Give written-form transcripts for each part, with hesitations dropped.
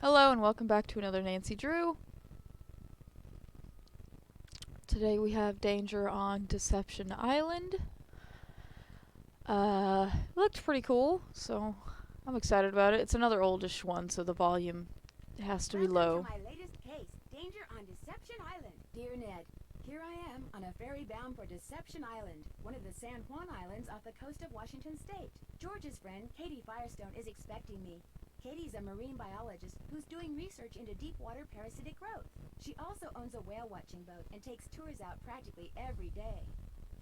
Hello and welcome back to another Nancy Drew. Today we have Danger on Deception Island. Looked pretty cool, so I'm excited about it. It's another oldish one, so the volume has to be low. Welcome to my latest case, Danger on Deception Island. Dear Ned, here I am on a ferry bound for Deception Island, one of the San Juan Islands off the coast of Washington State. George's friend, Katie Firestone, is expecting me. Katie's a marine biologist who's doing research into deep water parasitic growth. She also owns a whale watching boat and takes tours out practically every day.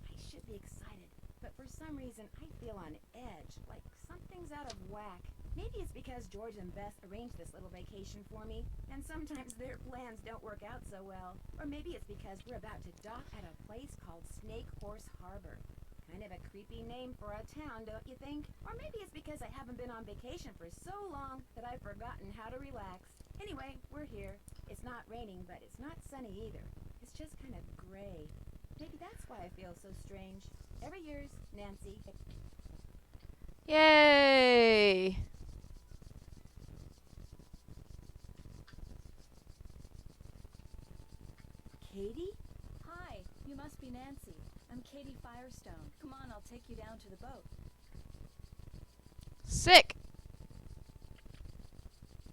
I should be excited, but for some reason I feel on edge, like something's out of whack. Maybe it's because George and Beth arranged this little vacation for me, and sometimes their plans don't work out so well. Or maybe it's because we're about to dock at a place called Snake Horse Harbor. Kind of a creepy name for a town, don't you think? Or maybe it's because I haven't been on vacation for so long that I've forgotten how to relax. Anyway, we're here. It's not raining, but it's not sunny either. It's just kind of gray. Maybe that's why I feel so strange. Ever yours, Nancy. Yay! Katie? Hi, you must be Nancy. I'm Katie Firestone. Come on, I'll take you down to the boat. Sick!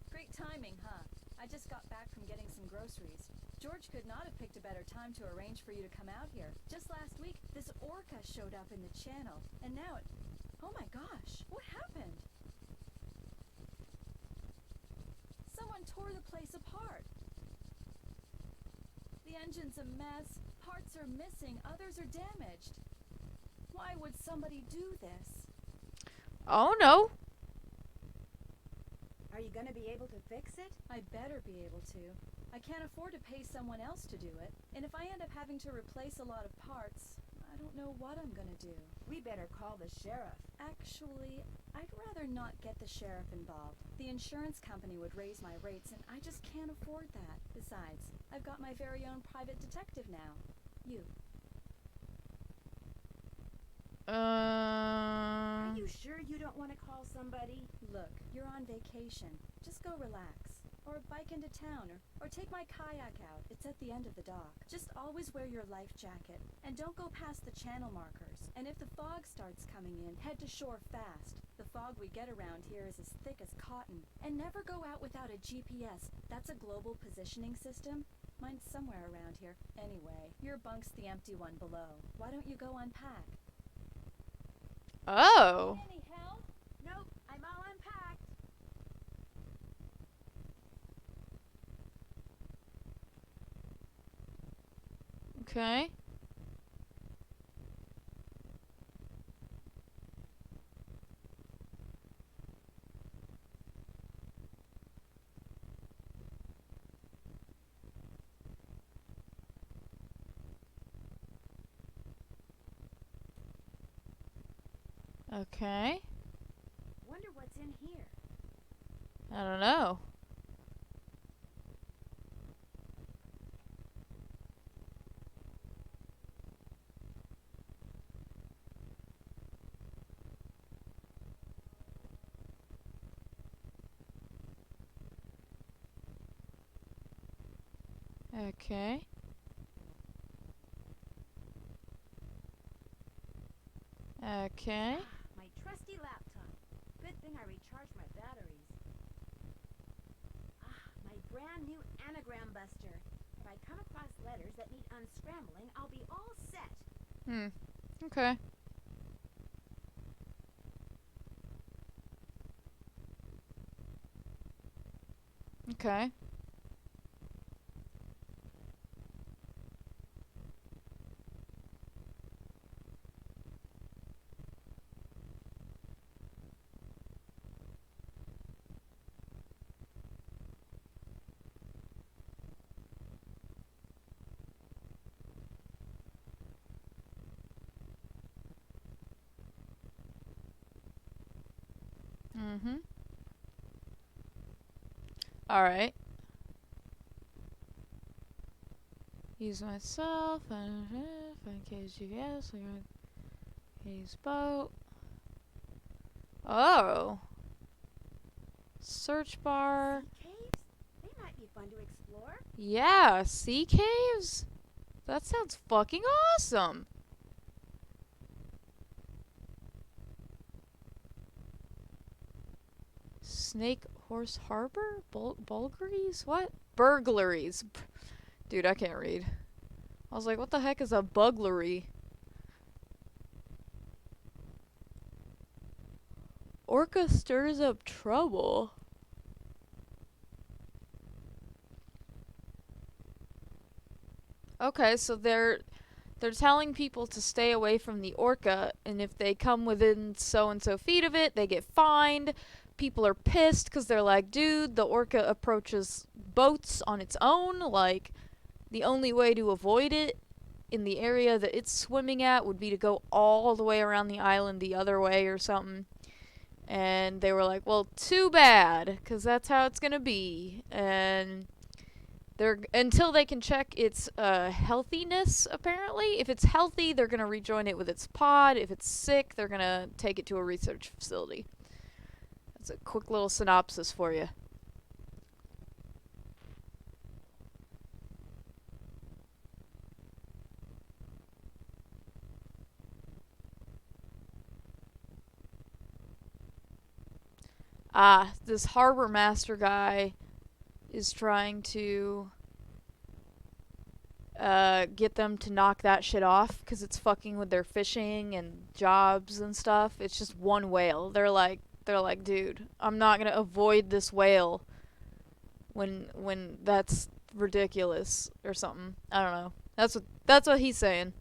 Great timing, huh? I just got back from getting some groceries. George could not have picked a better time to arrange for you to come out here. Just last week, this orca showed up in the channel, and now it... Oh my gosh, what happened? Someone tore the place apart. The engine's a mess, parts are missing, others are damaged. Why would somebody do this? Oh no! Are you gonna be able to fix it? I better be able to. I can't afford to pay someone else to do it, and if I end up having to replace a lot of parts, I don't know what I'm gonna do. We better call the sheriff. Actually, I'd rather not get the sheriff involved. The insurance company would raise my rates, and I just can't afford that. Besides, I've got my very own private detective now. You. Are you sure you don't want to call somebody? Look, you're on vacation. Just go relax. Or bike into town, or take my kayak out. It's at the end of the dock. Just always wear your life jacket, and don't go past the channel markers. And if the fog starts coming in, head to shore fast. The fog we get around here is as thick as cotton. And never go out without a GPS. That's a global positioning system. Mine's somewhere around here. Anyway, your bunk's the empty one below. Why don't you go unpack? Oh! Any help? Nope, I'm all unpacked. Okay. Okay. Wonder what's in here. I don't know. Okay. Okay. My trusty laptop. Good thing I recharged my batteries. My brand new anagram buster. If I come across letters that need unscrambling, I'll be all set. Okay. Okay. Alright. Use myself and find KGS. Use boat. Oh. Search bar. Caves? be fun to explore. Yeah, sea caves? That sounds fucking awesome. Snake Horse Harbor? Bulgaries? What? Burglaries. Dude, I can't read. I was like, what the heck is a buglery? Orca stirs up trouble. Okay, so they're telling people to stay away from the orca, and if they come within so and so feet of it, they get fined. People are pissed because they're like, dude, the orca approaches boats on its own. Like, the only way to avoid it in the area that it's swimming at would be to go all the way around the island the other way or something. And they were like, well, too bad, because that's how it's going to be. And they're until they can check its healthiness, apparently. If it's healthy, they're going to rejoin it with its pod. If it's sick, they're going to take it to a research facility. That's a quick little synopsis for you. This harbor master guy is trying to get them to knock that shit off because it's fucking with their fishing and jobs and stuff. It's just one whale. They're like, dude, I'm not gonna avoid this whale when that's ridiculous or something. I don't know. That's what he's saying.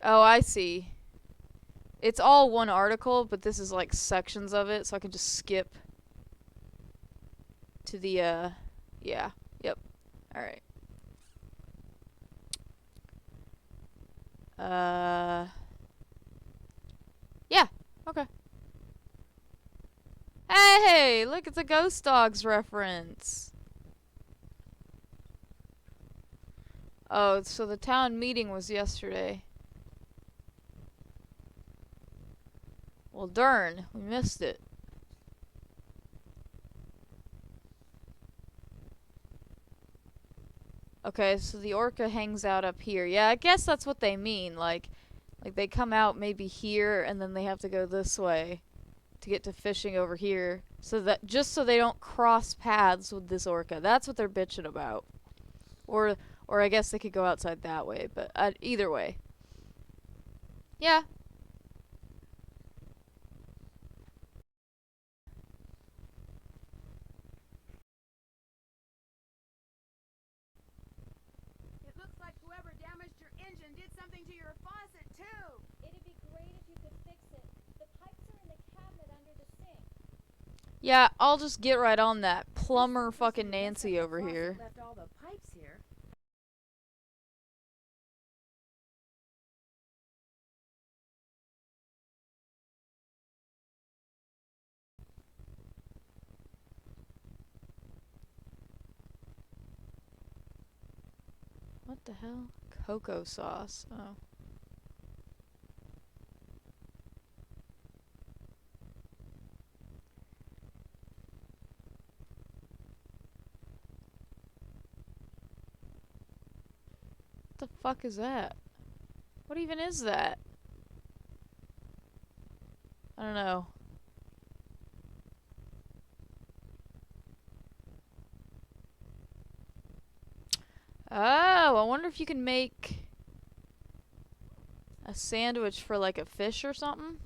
Oh, I see. It's all one article, but this is like sections of it, so I can just skip to the, yeah, yep, alright. Yeah, okay. Hey, look, it's a Ghost Dogs reference. Oh, so the town meeting was yesterday. Well, darn, we missed it. Okay, so the orca hangs out up here. Yeah, I guess that's what they mean. Like they come out maybe here and then they have to go this way to get to fishing over here. So that just so they don't cross paths with this orca. That's what they're bitching about. Or I guess they could go outside that way, but either way. Yeah. It looks like whoever damaged your engine did something to your faucet, too. It'd be great if you could fix it. The pipes are in the cabinet under the sink. Yeah, I'll just get right on that. Plumber This fucking person who messed up Nancy the over faucet here. Left all the pipes here. What the hell? Cocoa sauce. Oh. What the fuck is that? What even is that? I don't know. Oh, I wonder if you can make a sandwich for like a fish or something.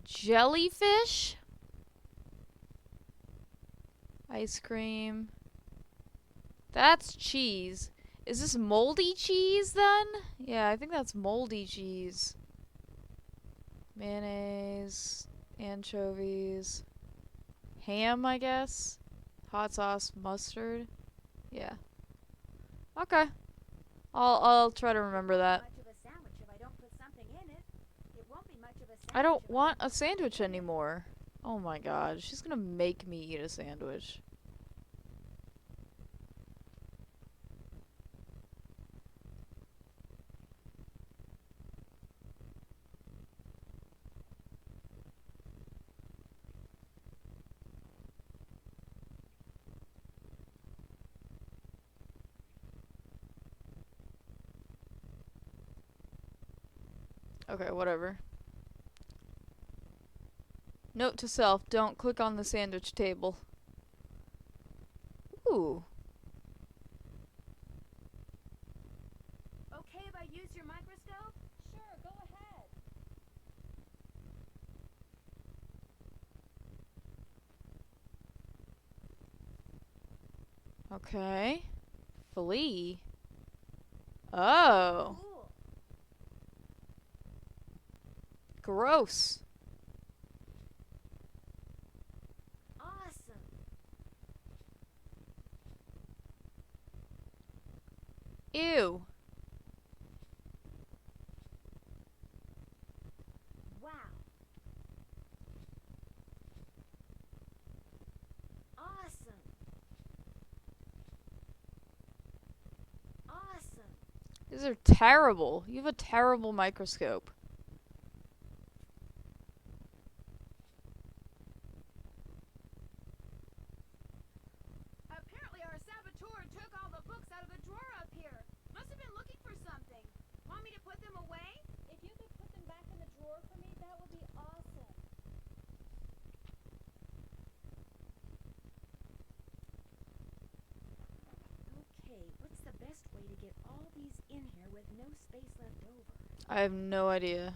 Jellyfish? Ice cream. That's cheese. Is this moldy cheese then? Yeah, I think that's moldy cheese. Mayonnaise, anchovies, ham, I guess. Hot sauce, mustard. Yeah. Okay. I'll try to remember that. Much of a sandwich if I don't put something in it. It won't be much of a sandwich. I don't if want don't a put something sandwich in it. anymore. Oh my god, she's gonna make me eat a sandwich. Okay, whatever. Note to self, don't click on the sandwich table. Ooh. Okay if I use your microscope? Sure, go ahead. Okay. Flea. Oh. Cool. Gross. Awesome. Ew. Wow. Awesome. Awesome. These are terrible. You have a terrible microscope. Apparently our saboteur took all the books out of the drawer up here. Must have been looking for something. Want me to put them away? If you could put them back in the drawer for me, that would be awesome. Okay, what's the best way to get all these in here with no space left over? I have no idea.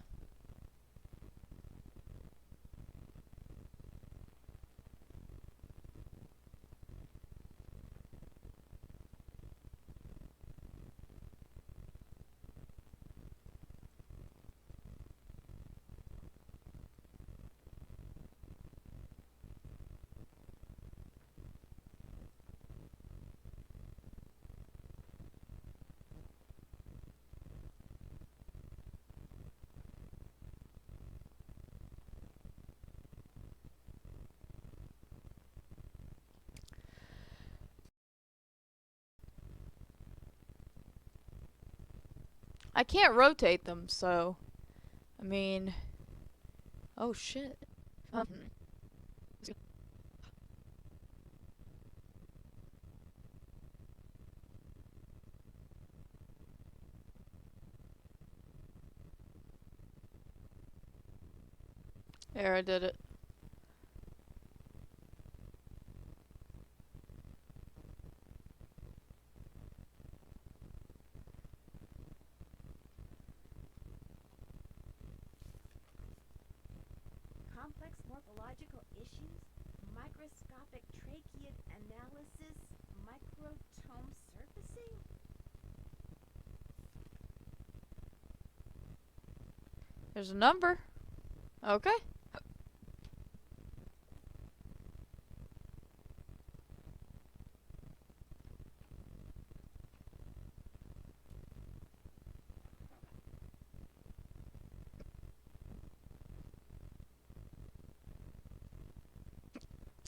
I can't rotate them, so I mean, oh shit. There, I did it. Complex morphological issues? Microscopic tracheid analysis? Microtome surfacing? There's a number. Okay.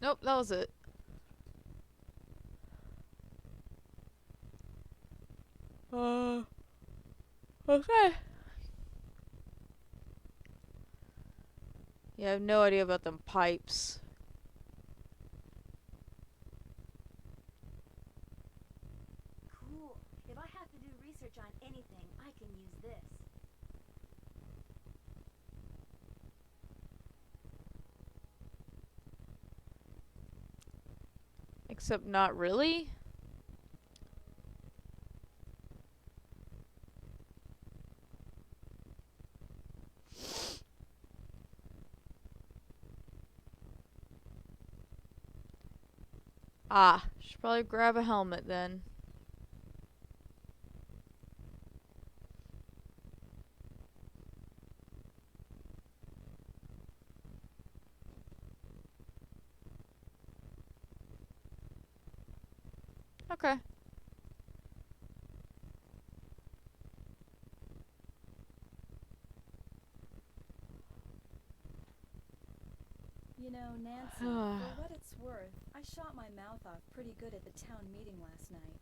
Nope, that was it. Okay. Yeah, I have no idea about them pipes. Cool. If I have to do research on anything, I can use this. Except not really. Ah, should probably grab a helmet then. Okay. You know, Nancy, for what it's worth, I shot my mouth off pretty good at the town meeting last night.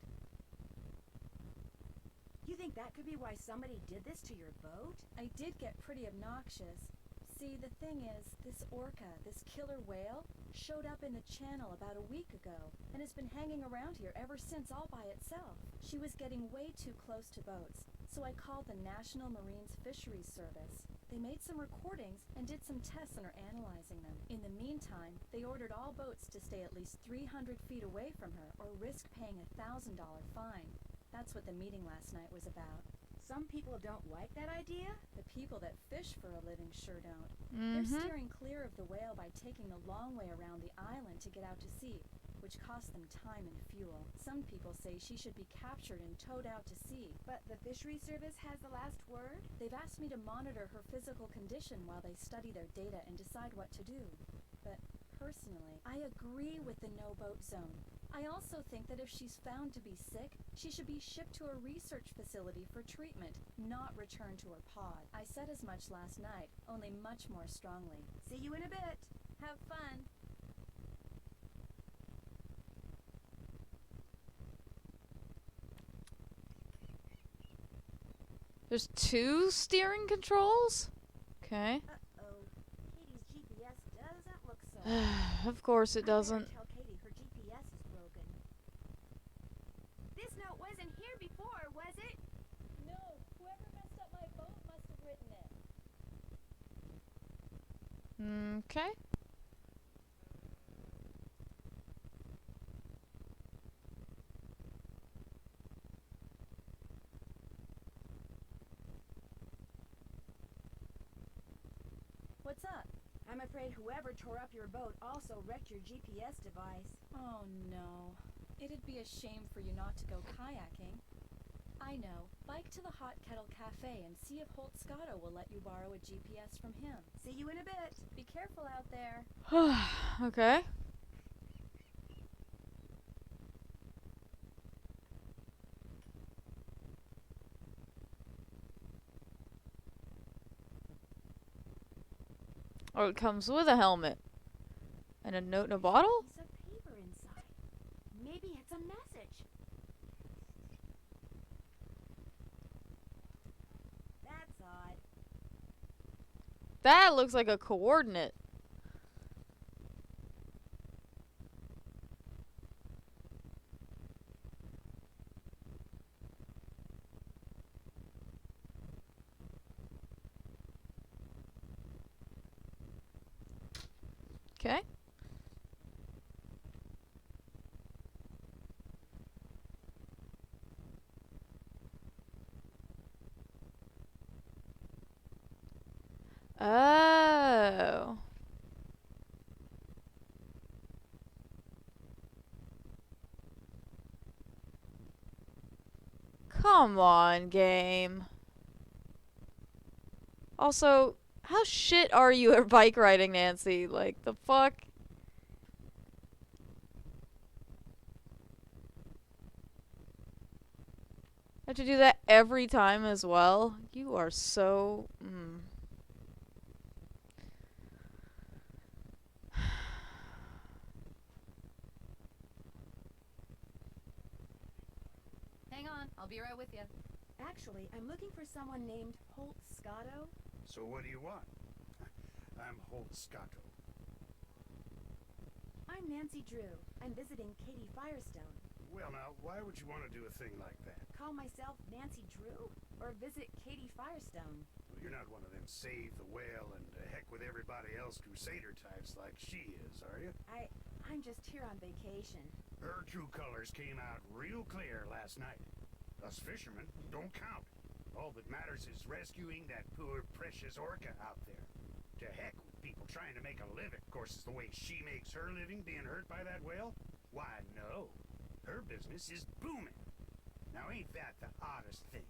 You think that could be why somebody did this to your boat? I did get pretty obnoxious. See, the thing is, this orca, this killer whale, showed up in the channel about a week ago, and has been hanging around here ever since all by itself. She was getting way too close to boats, So I called the National Marines Fisheries Service. They made some recordings and did some tests and are analyzing them. In the meantime, they ordered all boats to stay at least 300 feet away from her or risk paying a $1,000 fine. That's what the meeting last night was about. Some people don't like that idea. The people that fish for a living sure don't. They're Mm-hmm. steering clear of the whale by taking the long way around the island to get out to sea, which costs them time and fuel. Some people say she should be captured and towed out to sea. But the fisheries service has the last word. They've asked me to monitor her physical condition while they study their data and decide what to do. But personally, I agree with the no-boat zone. I also think that if she's found to be sick, she should be shipped to a research facility for treatment, not returned to her pod. I said as much last night, only much more strongly. See you in a bit. Have fun. There's 2 steering controls? Okay. Uh-oh. Katie's GPS doesn't look so. Of course it I better doesn't. tell Katie her GPS is broken. This note wasn't here before, was it? No, whoever messed up my boat must have written it. Okay. What's up? I'm afraid whoever tore up your boat also wrecked your GPS device. Oh no. It'd be a shame for you not to go kayaking. I know. Bike to the Hot Kettle Cafe and see if Holt Scotto will let you borrow a GPS from him. See you in a bit. Be careful out there. Okay. Oh, it comes with a helmet. And a note in a bottle? Piece of paper inside. Maybe it's a message. That's odd. That looks like a coordinate. Okay. Oh. Come on, game. Also, how shit are you at bike riding, Nancy? Like, the fuck? Have to do that every time as well? You are so... Hang on, I'll be right with you. Actually, I'm looking for someone named Holt Scotto. So what do you want? I'm Holt Scotto. I'm Nancy Drew. I'm visiting Katie Firestone. Well now, why would you want to do a thing like that? Call myself Nancy Drew? Or visit Katie Firestone? Well, you're not one of them save the whale and heck with everybody else crusader types like she is, are you? I'm just here on vacation. Her true colors came out real clear last night. Us fishermen don't count. All that matters is rescuing that poor precious orca out there. To heck with people trying to make a living. Of course, it's the way she makes her living being hurt by that whale. Why, no. Her business is booming. Now, ain't that the oddest thing?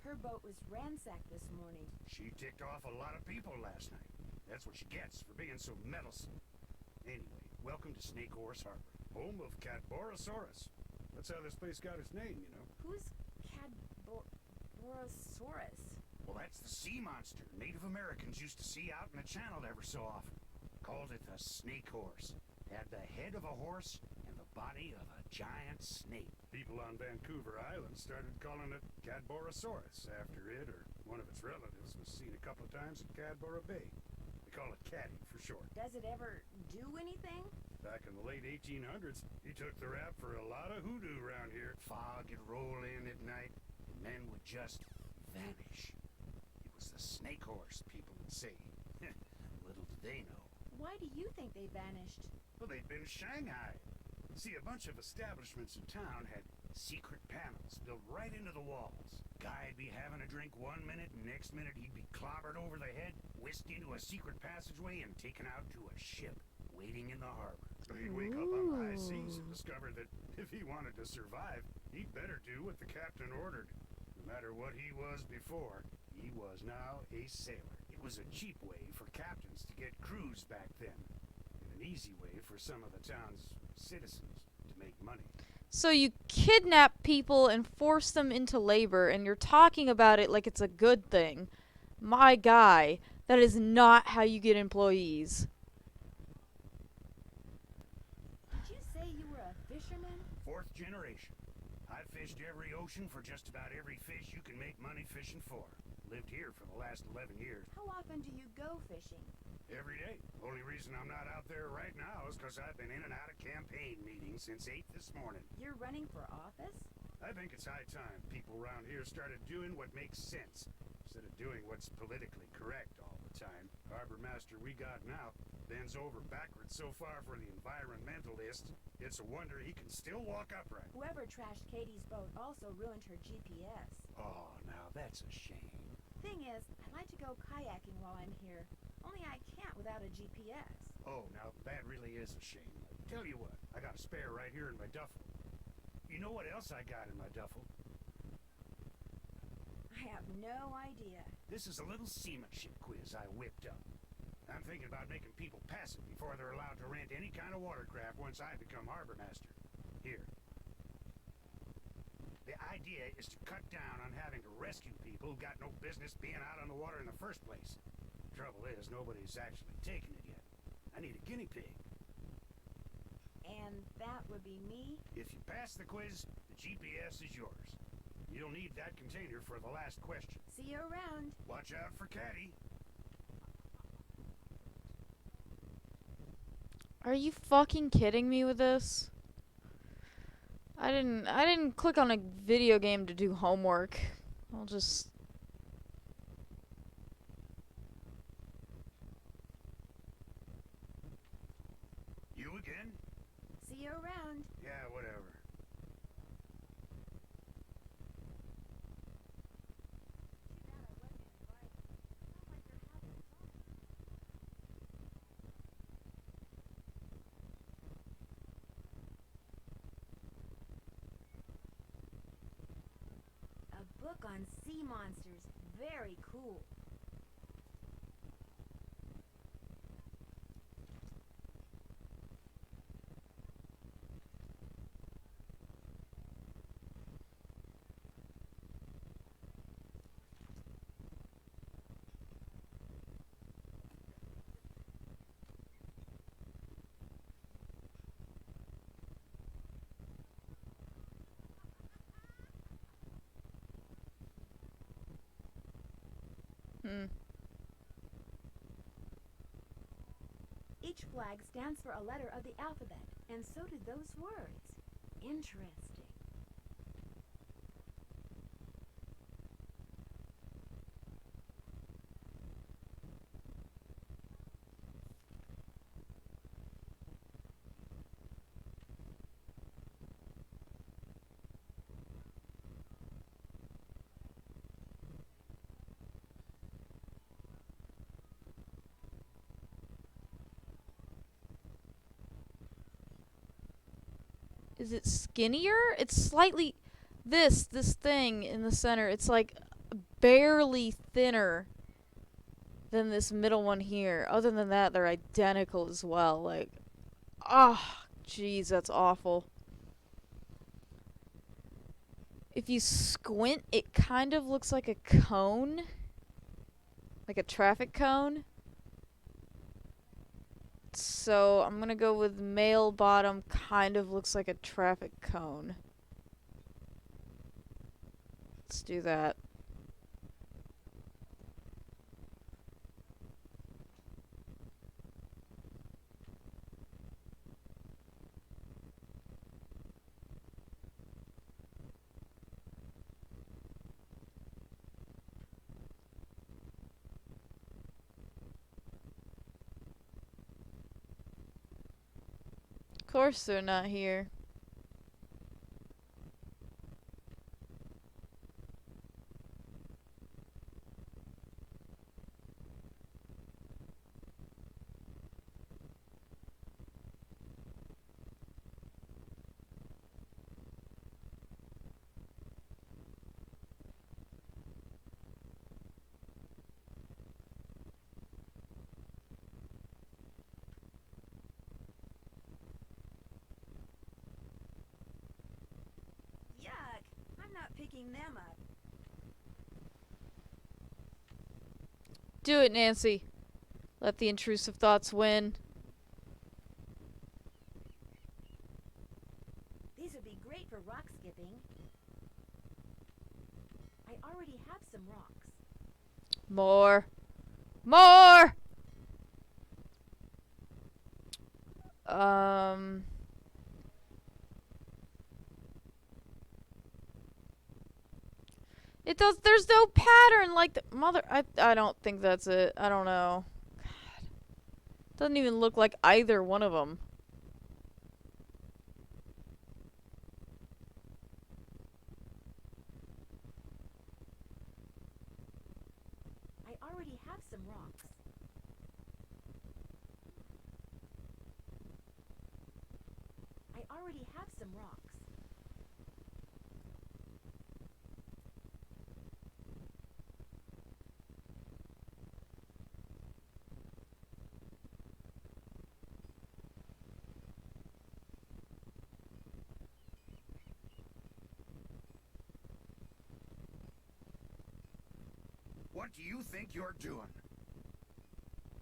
Her boat was ransacked this morning. She ticked off a lot of people last night. That's what she gets for being so meddlesome. Anyway, welcome to Snake Horse Harbor, home of Cadborosaurus. That's how this place got its name, you know. Who's Cadborosaurus? Well, that's the sea monster Native Americans used to see out in the channel ever so often. Called it the snake horse. Had the head of a horse and the body of a giant snake. People on Vancouver Island started calling it Cadborosaurus after it or one of its relatives was seen a couple of times at Cadboro Bay. They call it Caddy for short. Does it ever do anything? Back in the late 1800s, he took the rap for a lot of hoodoo around here. Fog would roll in at night, and men would just vanish. It was the snake horse, people would say. Little did they know. Why do you think they vanished? Well, they'd been shanghaied. See, a bunch of establishments in town had secret panels built right into the walls. Guy'd be having a drink one minute, and next minute he'd be clobbered over the head, whisked into a secret passageway, and taken out to a ship waiting in the harbor. He'd wake up on the high seas and discover that if he wanted to survive, he'd better do what the captain ordered. No matter what he was before, he was now a sailor. It was a cheap way for captains to get crews back then, and an easy way for some of the town's citizens to make money. So you kidnap people and force them into labor, and you're talking about it like it's a good thing. My guy, that is not how you get employees. Did you say you were a fisherman? Fourth generation. I've fished every ocean for just about every fish you can make money fishing for. Lived here for the last 11 years. How often do you go fishing? Every day. Only reason I'm not out there right now is because I've been in and out of campaign meetings since 8 this morning. You're running for office? I think it's high time people around here started doing what makes sense, instead of doing what's politically correct all the time. Harbor master we got now bends over backwards so far for the environmentalist, it's a wonder he can still walk upright. Whoever trashed Katie's boat also ruined her GPS. Oh, now that's a shame. Thing is, I like to go kayaking while I'm here. Only I can't without a GPS. Oh, now that really is a shame. Tell you what, I got a spare right here in my duffel. You know what else I got in my duffel? I have no idea. This is a little seamanship quiz I whipped up. I'm thinking about making people pass it before they're allowed to rent any kind of watercraft once I become harbor master. Here. The idea is to cut down on having to rescue people who got no business being out on the water in the first place. Trouble is, nobody's actually taken it yet. I need a guinea pig. And that would be me? If you pass the quiz, the GPS is yours. You'll need that container for the last question. See you around. Watch out for Caddy. Are you fucking kidding me with this? I didn't click on a video game to do homework. I'll just... You again? See you around. Yeah, whatever. A book on sea monsters. Very cool. Each flag stands for a letter of the alphabet, and so did those words. Interesting. Is it skinnier? It's slightly... This thing in the center, it's like barely thinner than this middle one here. Other than that, they're identical as well. Like, jeez, that's awful. If you squint, it kind of looks like a cone. Like a traffic cone. So I'm gonna go with male bottom kind of looks like a traffic cone. Let's do that. Course they're not here. Yuck! I'm not picking them up. Do it, Nancy. Let the intrusive thoughts win. These would be great for rock skipping. I already have some rocks. More. More! It does. There's no pattern like the mother. I don't think that's it. I don't know. God. Doesn't even look like either one of them. I already have some rocks. I already have some rocks. What do you think you're doing?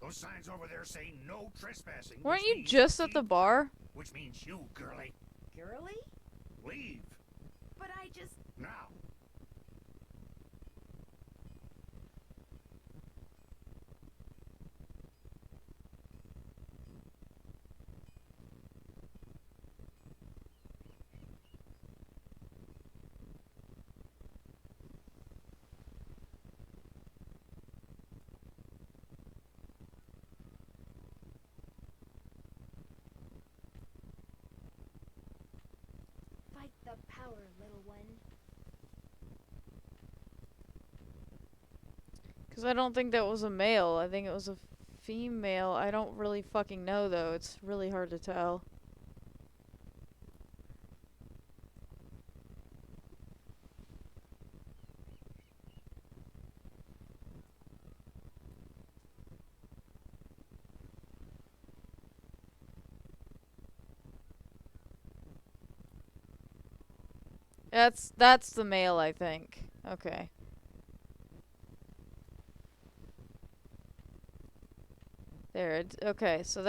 Those signs over there say no trespassing. Weren't which you means just at the keep- bar? Which means you, girlie. Girly? Leave. But I just... Now. Fight the power, little one. Because I don't think that was a male. I think it was a female. I don't really fucking know, though. It's really hard to tell. That's the male, I think. Okay. There. Okay, so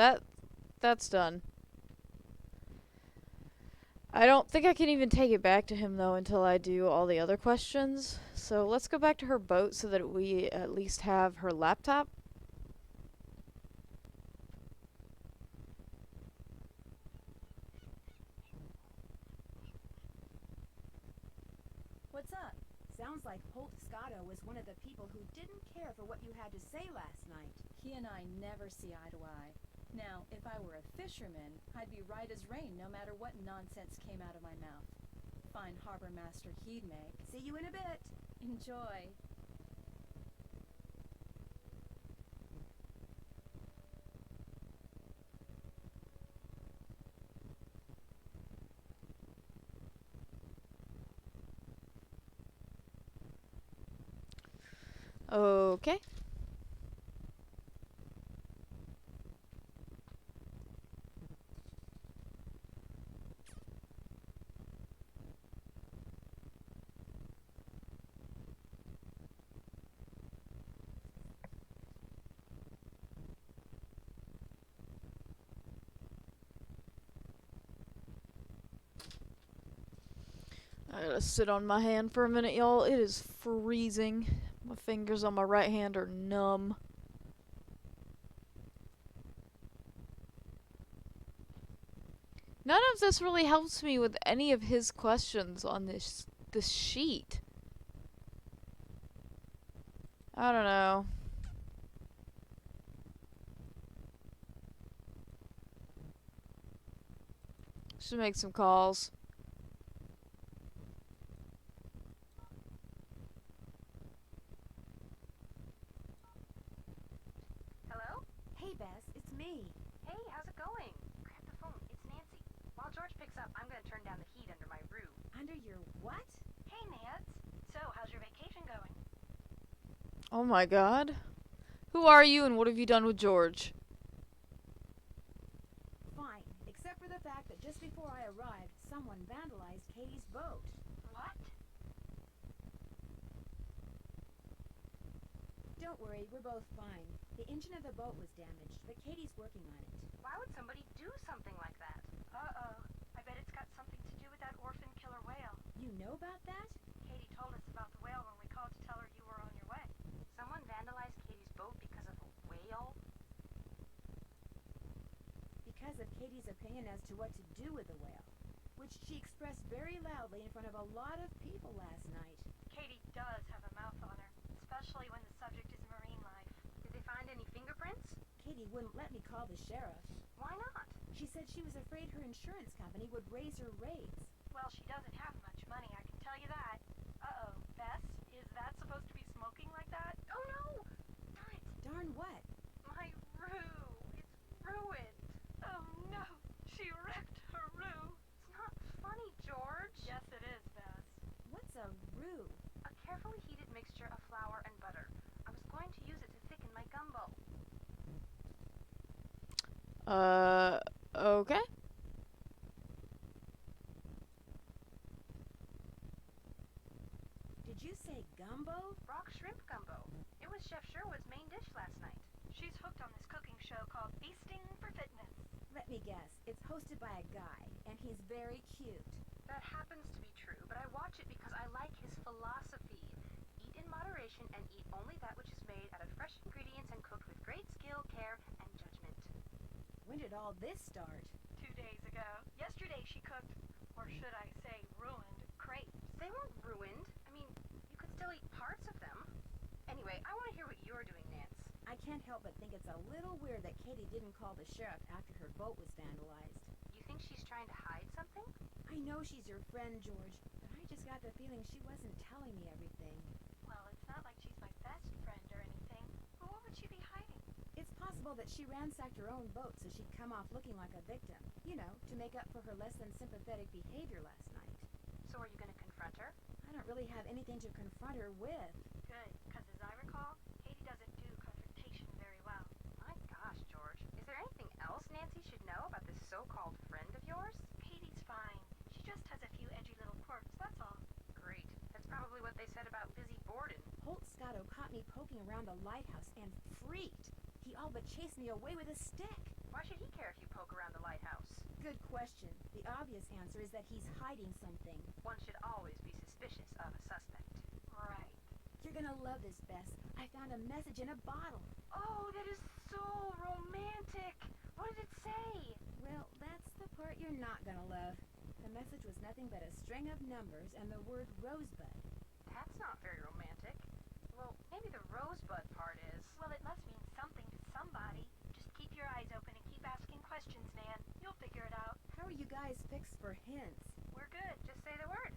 that's done. I don't think I can even take it back to him though until I do all the other questions. So let's go back to her boat so that we at least have her laptop. What's up? Sounds like Holt Scotto was one of the people who didn't care for what you had to say last night. He and I never see eye to eye. Now, if I were a fisherman, I'd be right as rain no matter what nonsense came out of my mouth. Fine harbor master he'd make. See you in a bit. Enjoy. Okay. I gotta sit on my hand for a minute, y'all. It is freezing. My fingers on my right hand are numb. None of this really helps me with any of his questions on this sheet. I don't know. Should make some calls. Hello? Hey, Bess, it's me. Hey, how's it going? Grab the phone. It's Nancy. While George picks up, I'm gonna turn down the heat under my roof. Under your what? Hey, Nance. So, how's your vacation going? Oh my god. Who are you and what have you done with George? Fine, except for the fact that just before I arrived, someone vandalized Katie's boat. What? Don't worry, we're both fine. The engine of the boat was damaged, but Katie's working on it. Why would somebody do something like that? Uh-oh. I bet it's got something to do with that orphan killer whale. You know about that? Katie told us about the whale when we called to tell her you were on your way. Someone vandalized Katie's boat because of a whale? Because of Katie's opinion as to what to do with the whale, which she expressed very loudly in front of a lot of people last night. Katie does have a mouth on her, especially when the subject is marine life. Did they find any fingerprints? Katie wouldn't let me call the sheriff. Why not? She said she was afraid her insurance company would raise her rates. Well, she doesn't have much money, I can tell you that. Uh-oh. Bess, is that supposed to be smoking like that? Oh no! Darn it! Darn what? My Roo! It's ruined! Oh no! She wrecked her Roo! It's not funny, George! Yes, it is, Bess. What's a roux? A carefully heated mixture of flour and butter. I was going to use it to thicken my gumbo. Okay. Did you say gumbo? Rock shrimp gumbo. It was Chef Sherwood's main dish last night. She's hooked on this cooking show called Feasting for Fitness. Let me guess. It's hosted by a guy, and he's very cute. That happens to be true, but I watch it because I like his philosophy. Eat in moderation and eat only that which is made out of fresh ingredients and cooked with great skill, care, and judgment. When did all this start? 2 days ago. Yesterday she cooked, or should I say ruined, crepes. They weren't ruined. I mean, you could still eat parts of them. Anyway, I want to hear what you're doing, Nance. I can't help but think it's a little weird that Katie didn't call the sheriff after her boat was vandalized. You think she's trying to hide something? I know she's your friend, George, but I just got the feeling she wasn't telling me everything. Well, it's not like she's my best friend or anything. But what would she be hiding? It's possible that she ransacked her own boat so she'd come off looking like a victim. You know, to make up for her less than sympathetic behavior last night. So are you going to confront her? I don't really have anything to confront her with. Good, because as I recall, Katie doesn't do confrontation very well. My gosh, George. Is there anything else Nancy should know about this so-called friend of yours? Katie's fine. She just has a few edgy little quirks, that's all. Great. That's probably what they said about Lizzie Borden. Holt Scotto caught me poking around the lighthouse and freaked. He all but chased me away with a stick. Why should he care if you poke around the lighthouse? Good question. The obvious answer is that he's hiding something. One should always be suspicious of a suspect. Right. You're gonna love this, Bess. I found a message in a bottle. Oh, that is so romantic. What did it say? Well, that's the part you're not gonna love. The message was nothing but a string of numbers and the word rosebud. That's not very romantic. Well, maybe the rosebud part is. Well, it must mean something to somebody. Just keep your eyes open and keep asking questions, Nan. You'll figure it out. How are you guys fixed for hints? We're good. Just say the word.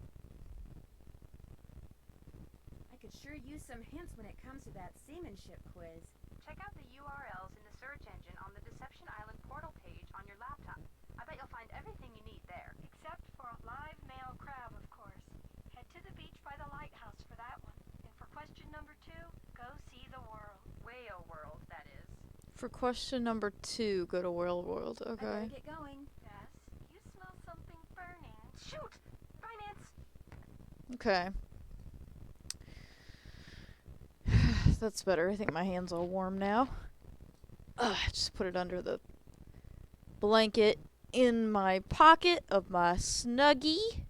I could sure use some hints when it comes to that seamanship quiz. Check out the URLs in the search engine on the Deception Island portal page on your laptop. I bet you'll find everything you need there. Except for a live male crab, of course. Head to the beach by the lighthouse for that one. And for question number 2, go see the world. Whale world, that is. For question number 2, go to World World. I better Okay. get going. Yes, you smell something burning. Shoot! Finance! Okay. That's better. I think my hand's all warm now. Just put it under the blanket in my pocket of my Snuggie.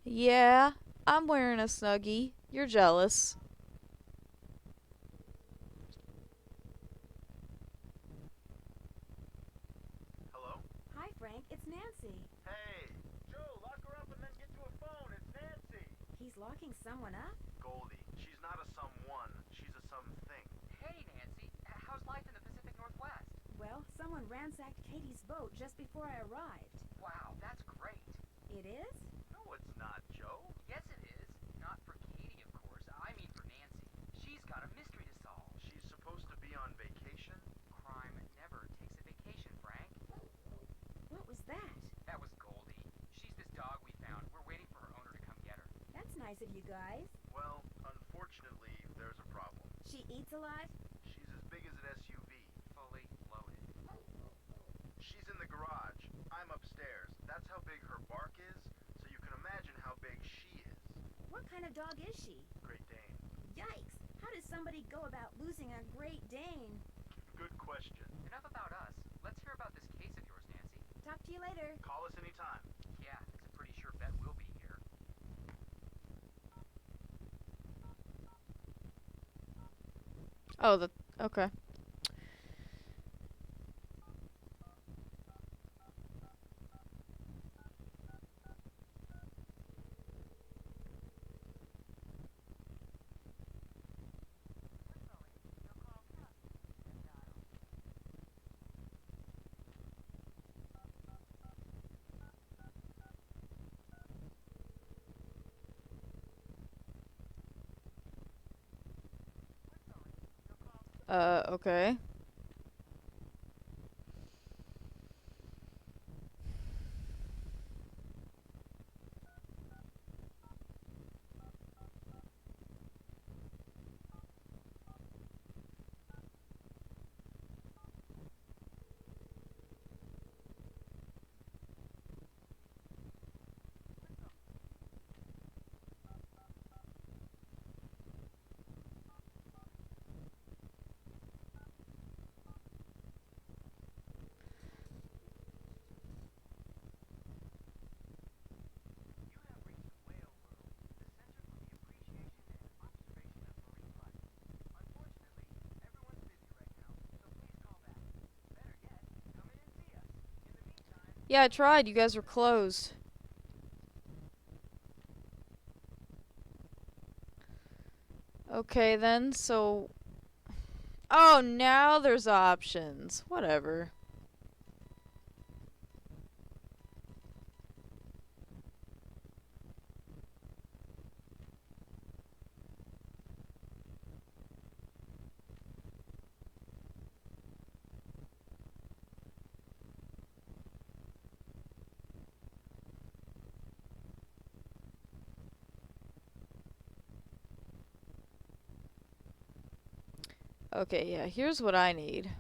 Yeah, I'm wearing a Snuggie. You're jealous. Hello? Hi, Frank. It's Nancy. Hey! Joe, lock her up and then get to a phone. It's Nancy! He's locking someone up? Goldie, she's not a someone. She's a something. Hey, Nancy. How's life in the Pacific Northwest? Well, someone ransacked Katie's boat just before I arrived. Wow, that's great. It is? No, it's not, Joe. Yes, it is. Not for Katie, of course. I mean for Nancy. She's got a mystery to solve. She's supposed to be on vacation? Crime never takes a vacation, Frank. What was that? That was Goldie. She's this dog we found. We're waiting for her owner to come get her. That's nice of you guys. Well, unfortunately, there's a problem. She eats a lot? She's as big as an SUV. Fully loaded. She's in the garage. I'm upstairs. That's how big her bark is, so you can imagine how big she is. What kind of dog is she? Great Dane. Yikes! How does somebody go about losing a Great Dane? Good question. Enough about us. Let's hear about this case of yours, Nancy. Talk to you later. Call us anytime. Yeah, it's a pretty sure bet we'll be here. Oh, okay. Okay. You have reached Whale World, the Center for the Appreciation and Observation of Marine Life. Unfortunately, everyone's busy right now, so please call back. Better yet, come in and see us. In the meantime, Yeah, I tried. You guys were closed. Okay then, so... Oh, now there's options. Whatever. Okay, yeah, here's what I need.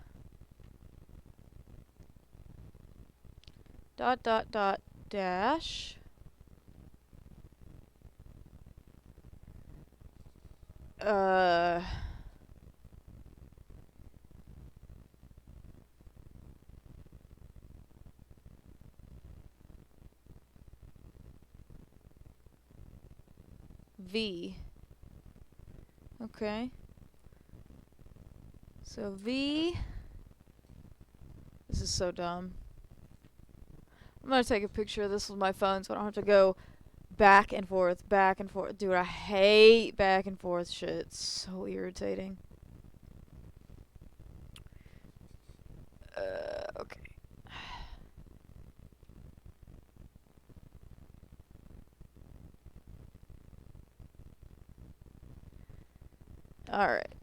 Dot dot dot dash. Uh V. Okay. So V. This is so dumb. I'm gonna take a picture of this with my phone so I don't have to go back and forth, back and forth. Dude, I hate back and forth shit. It's so irritating. Okay. Alright.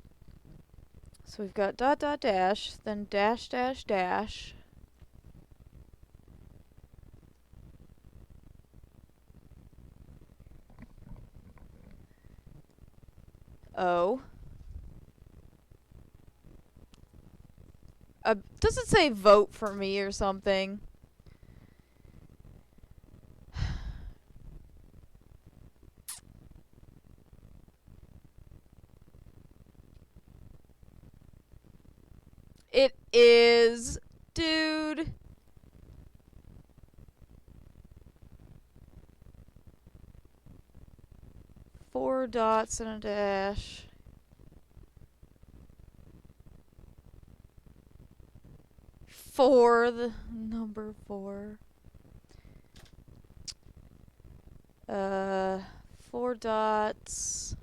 So we've got dot dot dash, then dash dash dash. O. Does it say vote for me or something? It is, dude. Four dots and a dash. The number 4. 4 dots.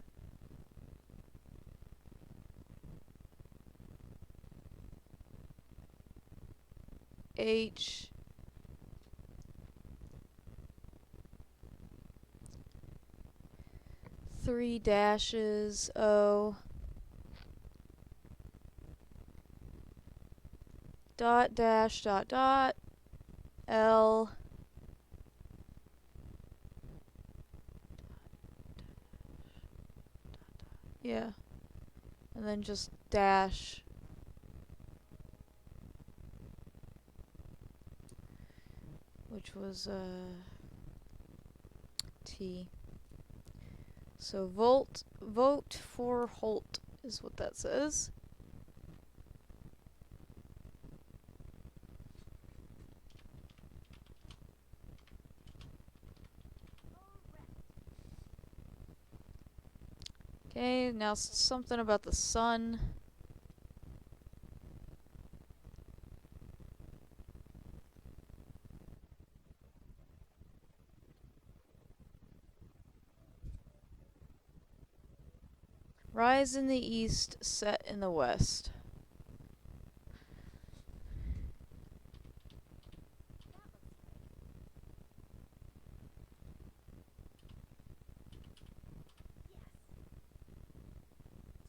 H 3 dashes, O, dot dash dot dot, L, yeah, and then just dash, which was T. So vote for Holt is what that says. Okay, now something about the sun. Rise in the east, set in the west.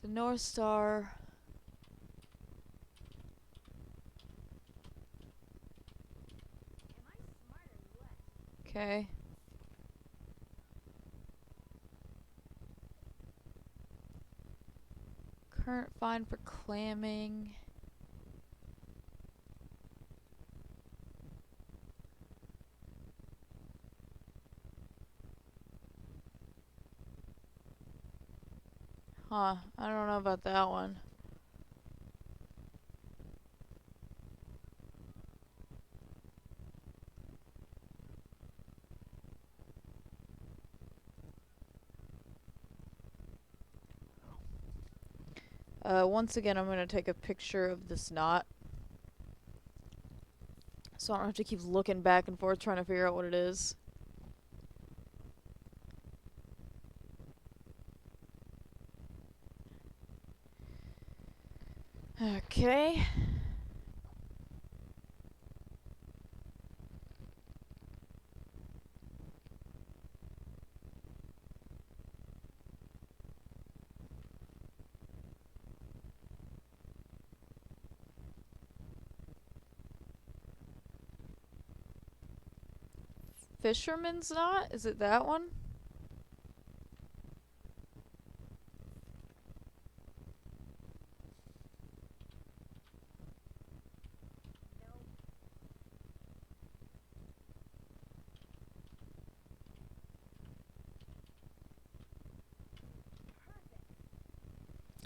The North Star. Okay. Current fine for clamming. Huh, I don't know about that one. Once again, I'm gonna take a picture of this knot, so I don't have to keep looking back and forth trying to figure out what it is. Okay. Fisherman's knot? Is it that one?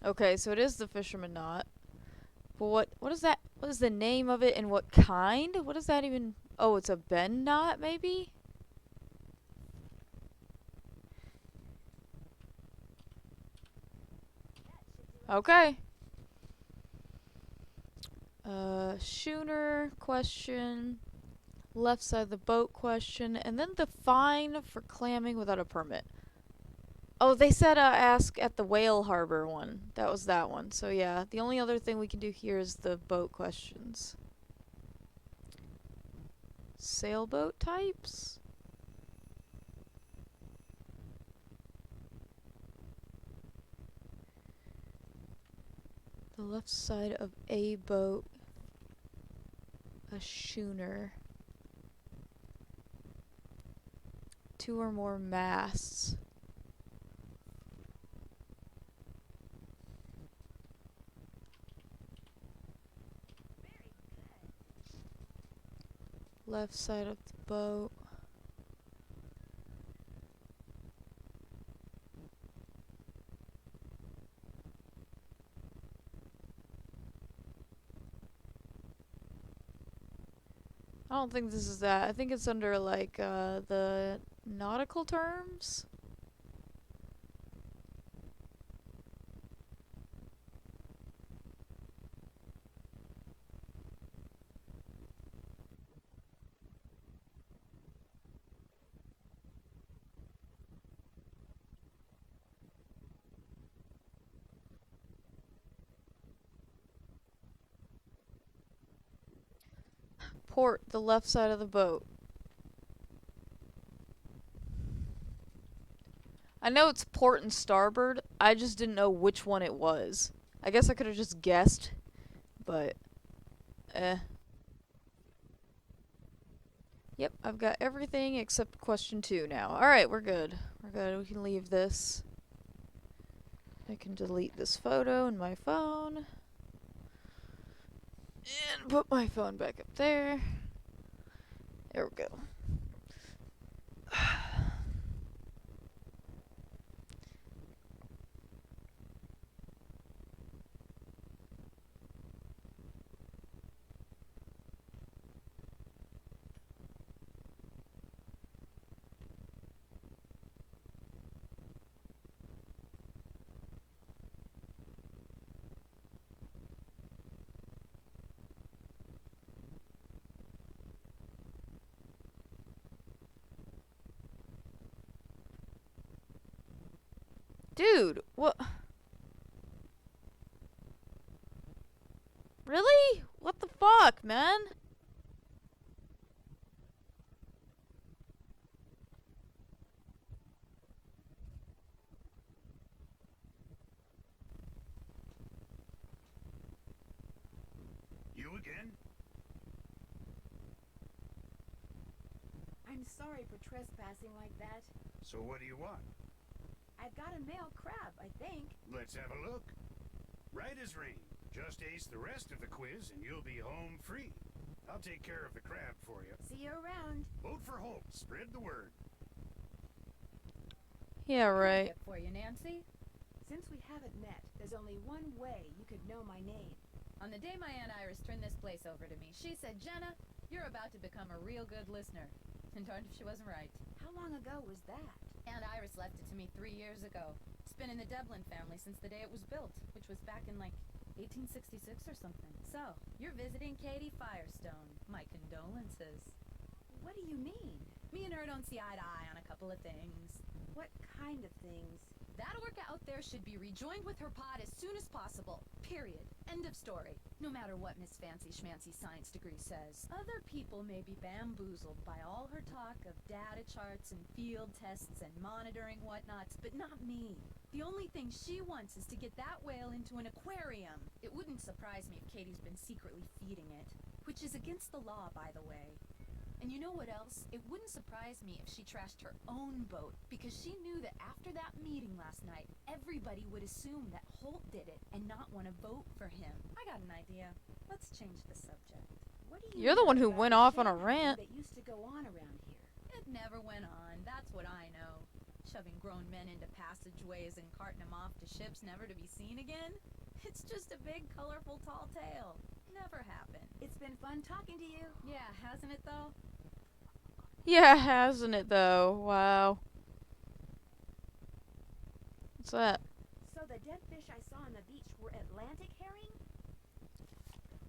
Okay, so it is the fisherman knot. But what is that? What is the name of it and what kind? What does that even... Oh, it's a bend knot, maybe? Okay. Schooner question. Left side of the boat question. And then the fine for clamming without a permit. Oh, they said ask at the whale harbor one. That was that one. So yeah, the only other thing we can do here is the boat questions. Sailboat types? The left side of a boat. A schooner. 2 or more masts. Left side of the boat. I don't think this is that. I think it's under like the nautical terms. Port, the left side of the boat. I know it's port and starboard. I just didn't know which one it was. I guess I could have just guessed, but Yep, I've got everything except question 2 now. Alright, we're good. We're good. We can leave this. I can delete this photo in my phone. And put my phone back up there. There we go. Dude, what? Really? What the fuck, man? You again? I'm sorry for trespassing like that. So what do you want? I've got a male crab, I think. Let's have a look. Right as rain. Just ace the rest of the quiz and you'll be home free. I'll take care of the crab for you. See you around. Vote for Hope. Spread the word. Yeah, right. Get for you, Nancy. Since we haven't met, there's only one way you could know my name. On the day my Aunt Iris turned this place over to me, she said, Jenna, you're about to become a real good listener. And darned if she wasn't right. How long ago was that? Aunt Iris left it to me 3 years ago. It's been in the Devlin family since the day it was built, which was back in like 1866 or something. So, you're visiting Katie Firestone. My condolences. What do you mean? Me and her don't see eye to eye on a couple of things. What kind of things? That orca out there should be rejoined with her pod as soon as possible. Period. End of story. No matter what Miss Fancy Schmancy science degree says. Other people may be bamboozled by all her talk of data charts and field tests and monitoring whatnots, but not me. The only thing she wants is to get that whale into an aquarium. It wouldn't surprise me if Katie's been secretly feeding it. Which is against the law, by the way. And you know what else? It wouldn't surprise me if she trashed her own boat, because she knew that after that meeting last night, everybody would assume that Holt did it and not want to vote for him. I got an idea. Let's change the subject. What do you You're the know one who about went the off on a shanty rant. that used to go on around here? It never went on, that's what I know. Shoving grown men into passageways and carting them off to ships never to be seen again? It's just a big, colorful, tall tale. Never happened. It's been fun talking to you. Yeah, hasn't it though? Yeah, hasn't it though? Wow. What's that? So the dead fish I saw on the beach were Atlantic herring?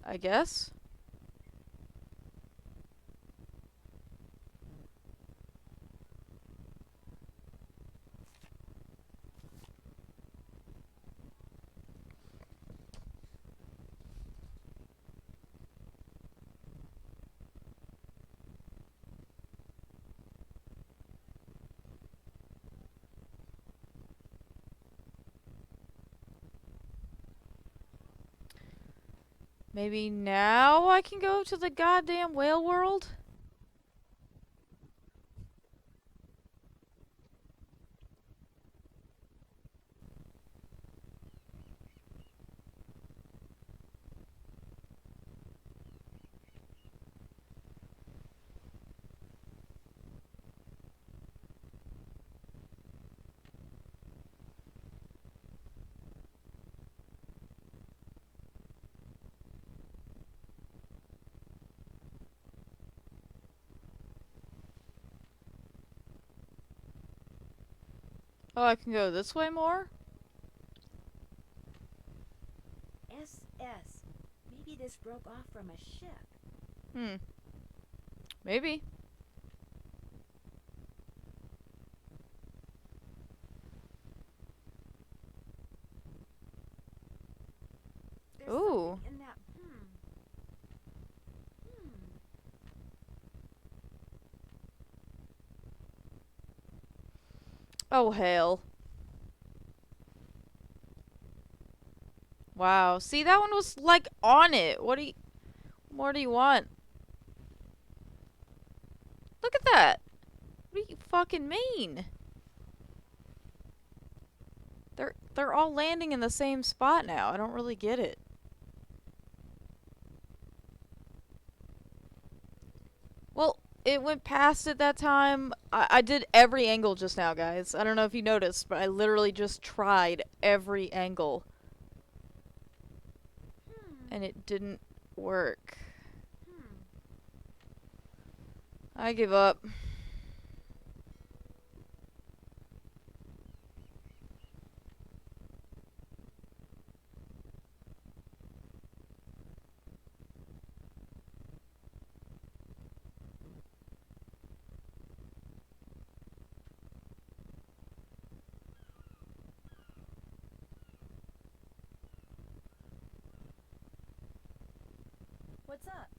I guess. Maybe now I can go to the goddamn whale world? Oh, I can go this way more? SS. Maybe this broke off from a ship. Hmm. Maybe. There's Ooh. something in that. Oh, hell. Wow. See, that one was like on it. What do you more do you want? Look at that. What do you fucking mean? They're all landing in the same spot now. I don't really get it. Well, it went past it that time. I did every angle just now, guys. I don't know if you noticed, but I literally just tried every angle. And it didn't work. I give up. What's up?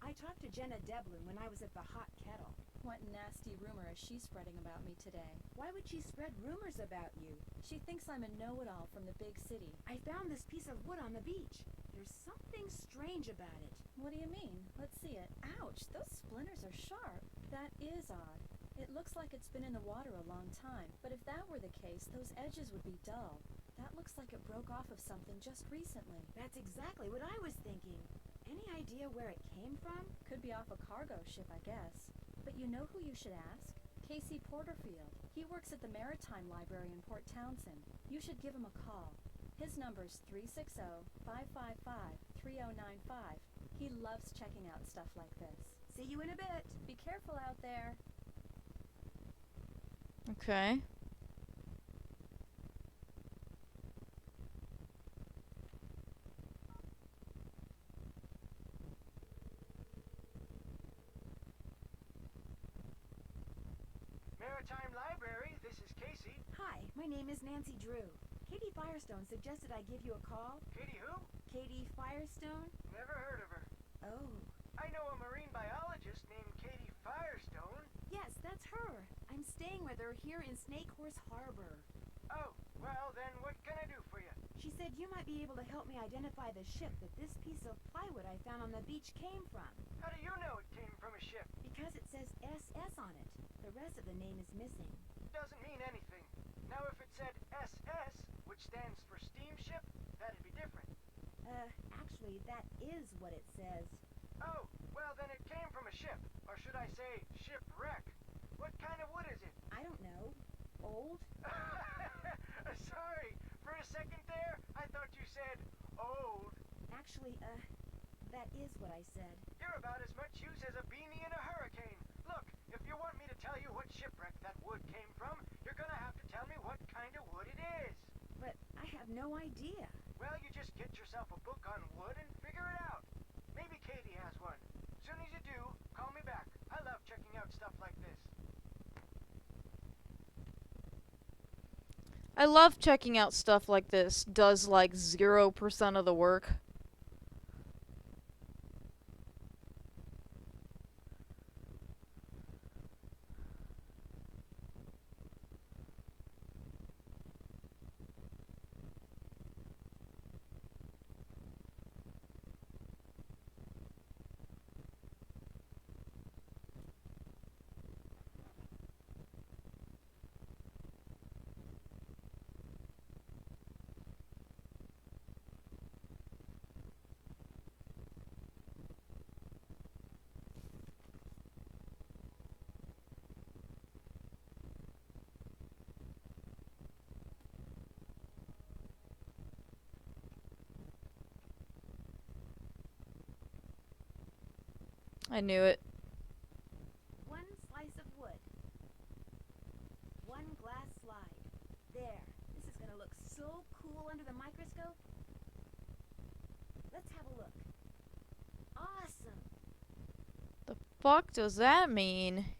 I talked to Jenna Devlin when I was at the Hot Kettle. What nasty rumor is she spreading about me today? Why would she spread rumors about you? She thinks I'm a know-it-all from the big city. I found this piece of wood on the beach. There's something strange about it. What do you mean? Let's see it. Ouch, those splinters are sharp. That is odd. It looks like it's been in the water a long time, but if that were the case, those edges would be dull. That looks like it broke off of something just recently. That's exactly what I was thinking. Any idea where it came from? Could be off a cargo ship, I guess. But you know who you should ask? Casey Porterfield. He works at the Maritime Library in Port Townsend. You should give him a call. His number's 360-555-3095. He loves checking out stuff like this. See you in a bit. Be careful out there. Okay. Maritime Library, this is Casey. Hi, my name is Nancy Drew. Katie Firestone suggested I give you a call. Katie who? Katie Firestone? Never heard of her. Oh. I know a marine biologist named Katie Firestone. Yes, that's her. I'm staying with her here in Snake Horse Harbor. Oh, well then what can I do for you? She said you might be able to help me identify the ship that this piece of plywood I found on the beach came from. How do you know it came from a ship? Because it says SS on it. The rest of the name is missing. Doesn't mean anything. Now if it said SS, which stands for steamship, that'd be different. Actually, that is what it says. Oh, well then it came from a ship. Or should I say shipwreck? What kind of wood is it? I don't know. Old? Sorry, for a second there, I thought you said old. Actually, that is what I said. You're about as much use as a beanie in a hurricane. Look, if you want me to tell you what shipwreck that wood came from, you're gonna have to tell me what kind of wood it is. But I have no idea. Well, you just get yourself a book on wood and figure it out. Maybe Katie has one. Soon as you do, call me back. I love checking out stuff like this. I love checking out stuff like this. Does like 0% of the work. I knew it. One slice of wood. One glass slide. There. This is gonna look so cool under the microscope. Let's have a look. Awesome. The fuck does that mean?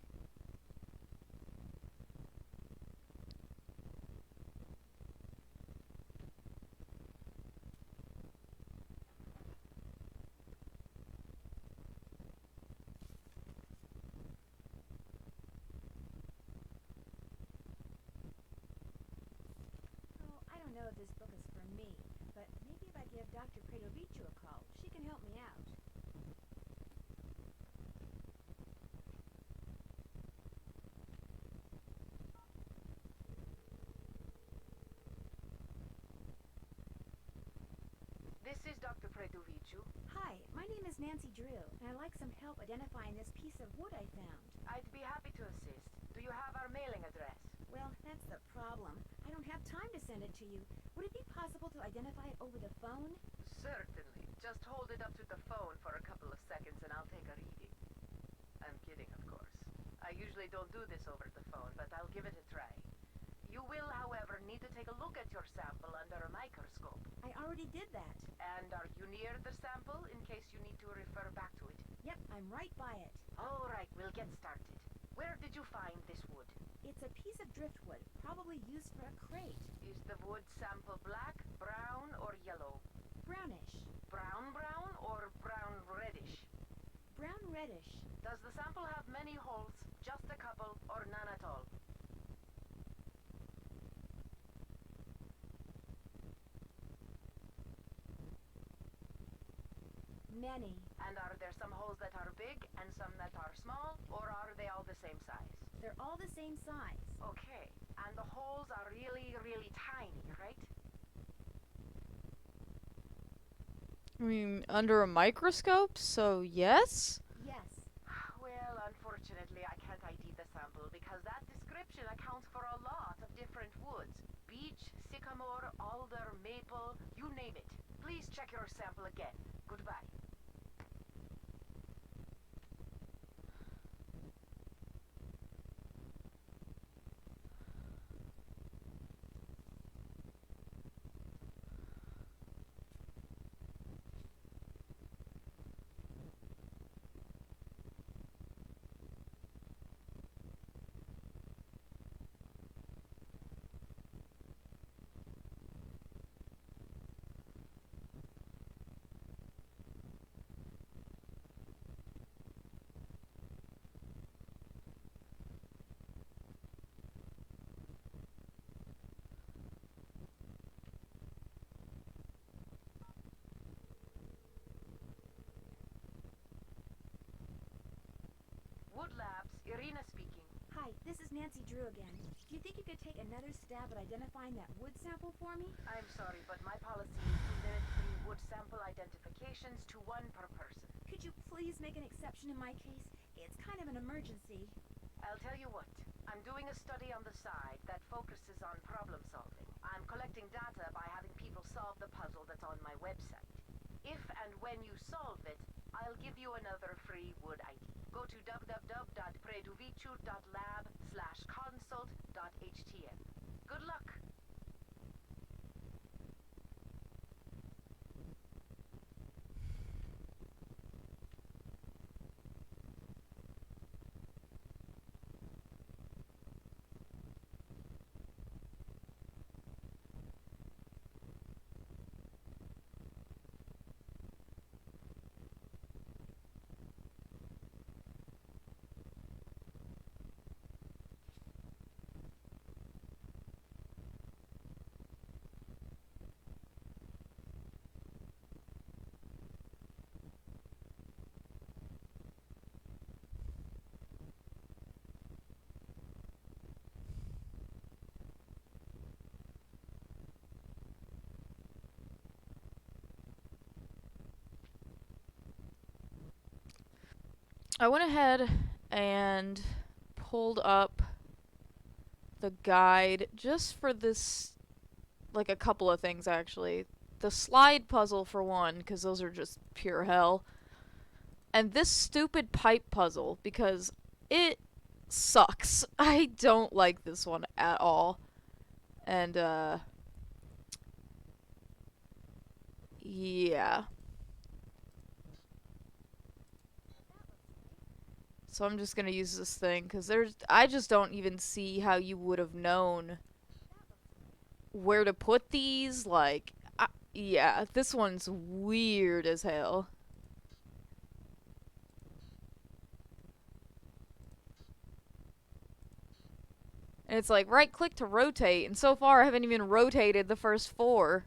Oh, I don't know if this book is for me, but maybe if I give Dr. Predovicu a call. She can help me out. This is Dr. Predovicu. Hi, my name is Nancy Drew, and I'd like some help identifying this piece of wood I found. I'd be happy to assist. Do you have our mailing address? Well, that's the problem. I don't have time to send it to you. Would it be possible to identify it over the phone? Certainly. Just hold it up to the phone for a couple of seconds and I'll take a reading. I'm kidding, of course. I usually don't do this over the phone, but I'll give it a try. You will, however, need to take a look at your sample under a microscope. I already did that. And are you near the sample in case you need to refer back to it? Yep, I'm right by it. All right, we'll get started. Where did you find this wood? It's a piece of driftwood, probably used for a crate. Is the wood sample black, brown, or yellow? Brownish. Brown or brown reddish? Brown reddish. Does the sample have many holes, just a couple, or none at all? Many. And are there some holes that are big and some that are small, or are they all the same size? They're all the same size. Okay, and the holes are really, really tiny, right? I mean, under a microscope, so yes? Yes. Well, unfortunately, I can't ID the sample because that description accounts for a lot of different woods. Beech, sycamore, alder, maple, you name it. Please check your sample again. Goodbye. Wood Labs, Irina speaking. Hi, this is Nancy Drew again. Do you think you could take another stab at identifying that wood sample for me? I'm sorry, but my policy is to limit free wood sample identifications to one per person. Could you please make an exception in my case? It's kind of an emergency. I'll tell you what. I'm doing a study on the side that focuses on problem solving. I'm collecting data by having people solve the puzzle that's on my website. If and when you solve it, I'll give you another free wood ID. Go to www.predovicu.lab/consult.htm. Good luck! I went ahead and pulled up the guide just for this, like a couple of things actually. The slide puzzle for one, because those are just pure hell. And this stupid pipe puzzle, because it sucks. I don't like this one at all. And, yeah. So I'm just gonna use this thing, because I just don't even see how you would have known where to put these, like, yeah, this one's weird as hell. And it's like, right click to rotate, and so far I haven't even rotated the first 4.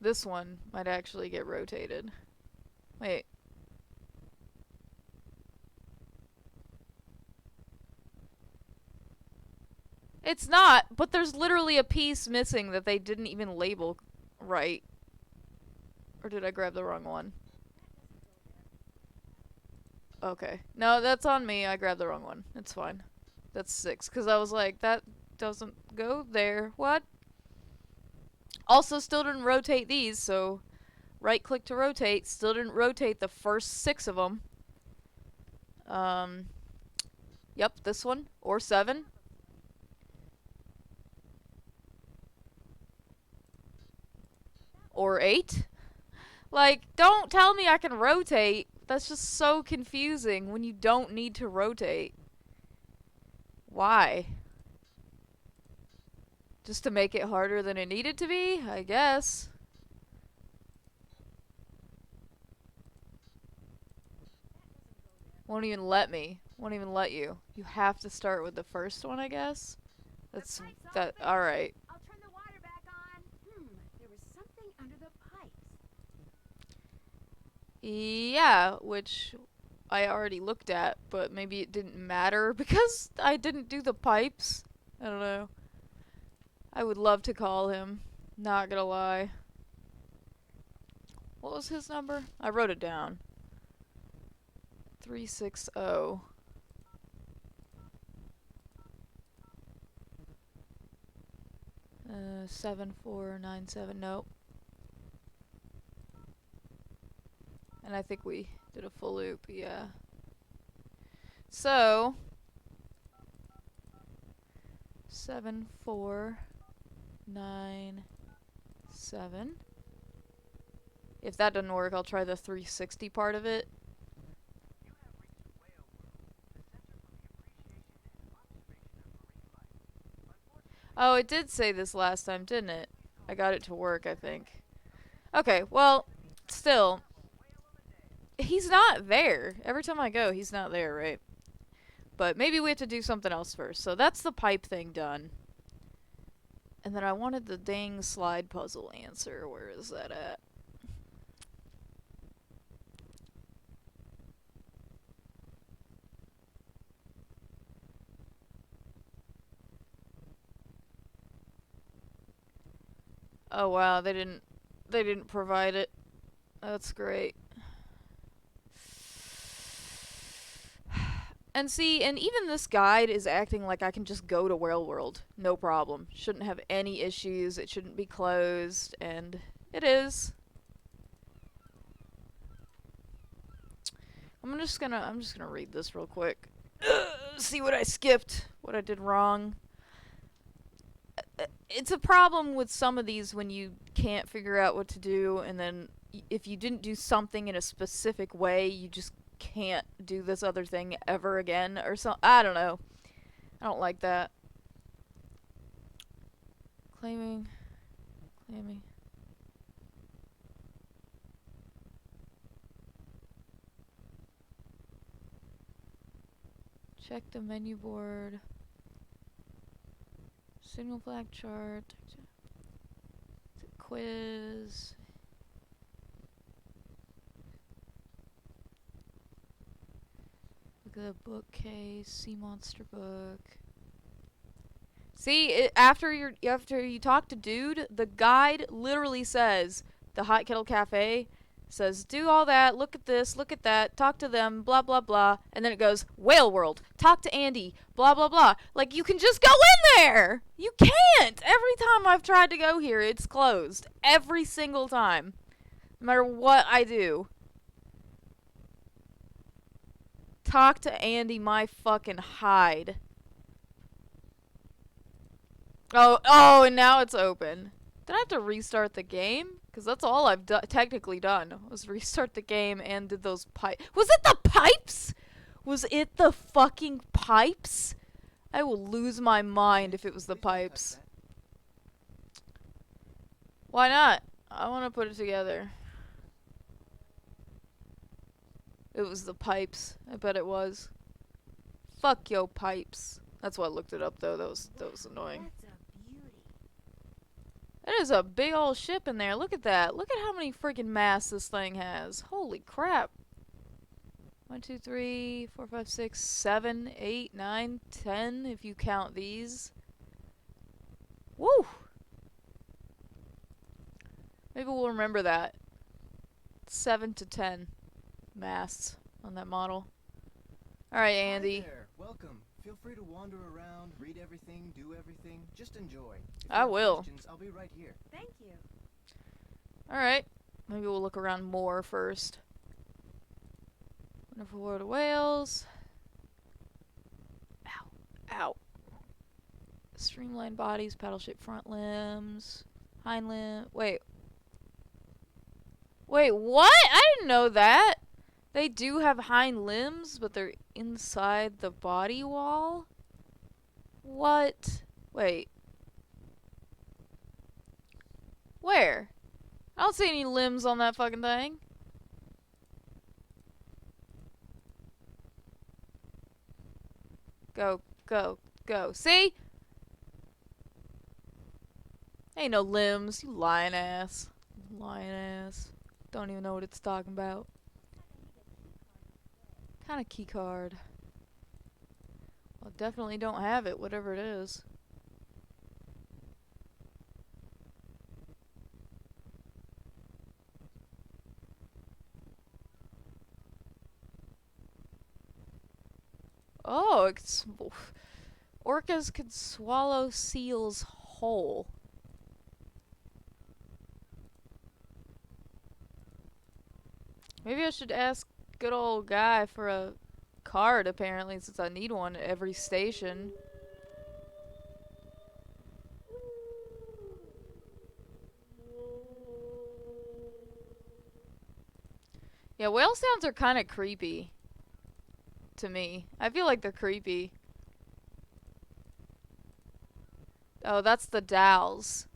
This one might actually get rotated. Wait. It's not, but there's literally a piece missing that they didn't even label right. Or did I grab the wrong one? Okay. No, that's on me. I grabbed the wrong one. It's fine. That's 6. Because I was like, that doesn't go there. What? Also, still didn't rotate these, so right click to rotate. Still didn't rotate the first 6 of them. Yep, this one. Or 7. Or 8. Like, don't tell me I can rotate. That's just so confusing when you don't need to rotate. Why? Just to make it harder than it needed to be, I guess. Won't even let me. Won't even let you. You have to start with the first one, I guess. That's that. All right. I'll turn the water back on. There was something under the pipes. Yeah, which I already looked at, but maybe it didn't matter because I didn't do the pipes. I don't know. I would love to call him. Not gonna lie. What was his number? I wrote it down. 360. 7497. Nope. And I think we did a full loop, yeah. So 7497. If that doesn't work, I'll try the 360 part of it. You have reached Whale World, the center for the appreciation and observation of marine life. Unfortunately, Oh, it did say this last time, didn't it? I got it to work, I think. Okay, well, still, he's not there. Every time I go, he's not there, right? But maybe we have to do something else first. So that's the pipe thing done. And then I wanted the dang slide puzzle answer. Where is that at? Oh wow, they didn't provide it. That's great. And see, and even this guide is acting like I can just go to Whale World. No problem. Shouldn't have any issues. It shouldn't be closed. And it is. I'm just gonna read this real quick. See what I skipped. What I did wrong. It's a problem with some of these when you can't figure out what to do. And then if you didn't do something in a specific way, you just can't do this other thing ever again or so. I don't know. I don't like that. Claiming. Check the menu board. Signal flag chart. Quiz. Look at the bookcase, Sea Monster book. See, after you talk to dude, the guide literally says, the Hot Kettle Cafe says, do all that, look at this, look at that, talk to them, blah blah blah, and then it goes, Whale World, talk to Andy, blah blah blah. Like, you can just go in there! You can't! Every time I've tried to go here, it's closed. Every single time. No matter what I do. Talk to Andy, my fucking hide. Oh, and now it's open. Did I have to restart the game? Because that's all I've technically done, was restart the game and did those pipes. Was it the pipes? Was it the fucking pipes? I will lose my mind if it was the pipes. Why not? I want to put it together. It was the pipes. I bet it was. Fuck yo pipes. That's why I looked it up though. That was annoying. That's a beauty. That is a big old ship in there. Look at that. Look at how many freaking masts this thing has. Holy crap. 1, 2, 3, 4, 5, 6, 7, 8, 9, 10 if you count these. Woo! Maybe we'll remember that. 7 to 10 masts on that model. Alright, Andy. Hi there. Welcome. Feel free to wander around, read everything, do everything. Just enjoy. If you I have will. questions, I'll be right here. Thank you. Alright. Maybe we'll look around more first. Wonderful World of Whales. Ow. Ow. Streamlined bodies, paddle-shaped front limbs, hind limb. Wait. Wait, what? I didn't know that. They do have hind limbs, but they're inside the body wall? What? Wait. Where? I don't see any limbs on that fucking thing. Go, go, go. See? Ain't no limbs, you lying ass. Lying ass. Don't even know what it's talking about. Kind of key card. Well, definitely don't have it, whatever it is. Oh, it's orcas could swallow seals whole. Maybe I should ask good old guy for a card, apparently, since I need one at every station. Yeah, whale sounds are kind of creepy. To me. I feel like they're creepy. Oh, that's the dowels.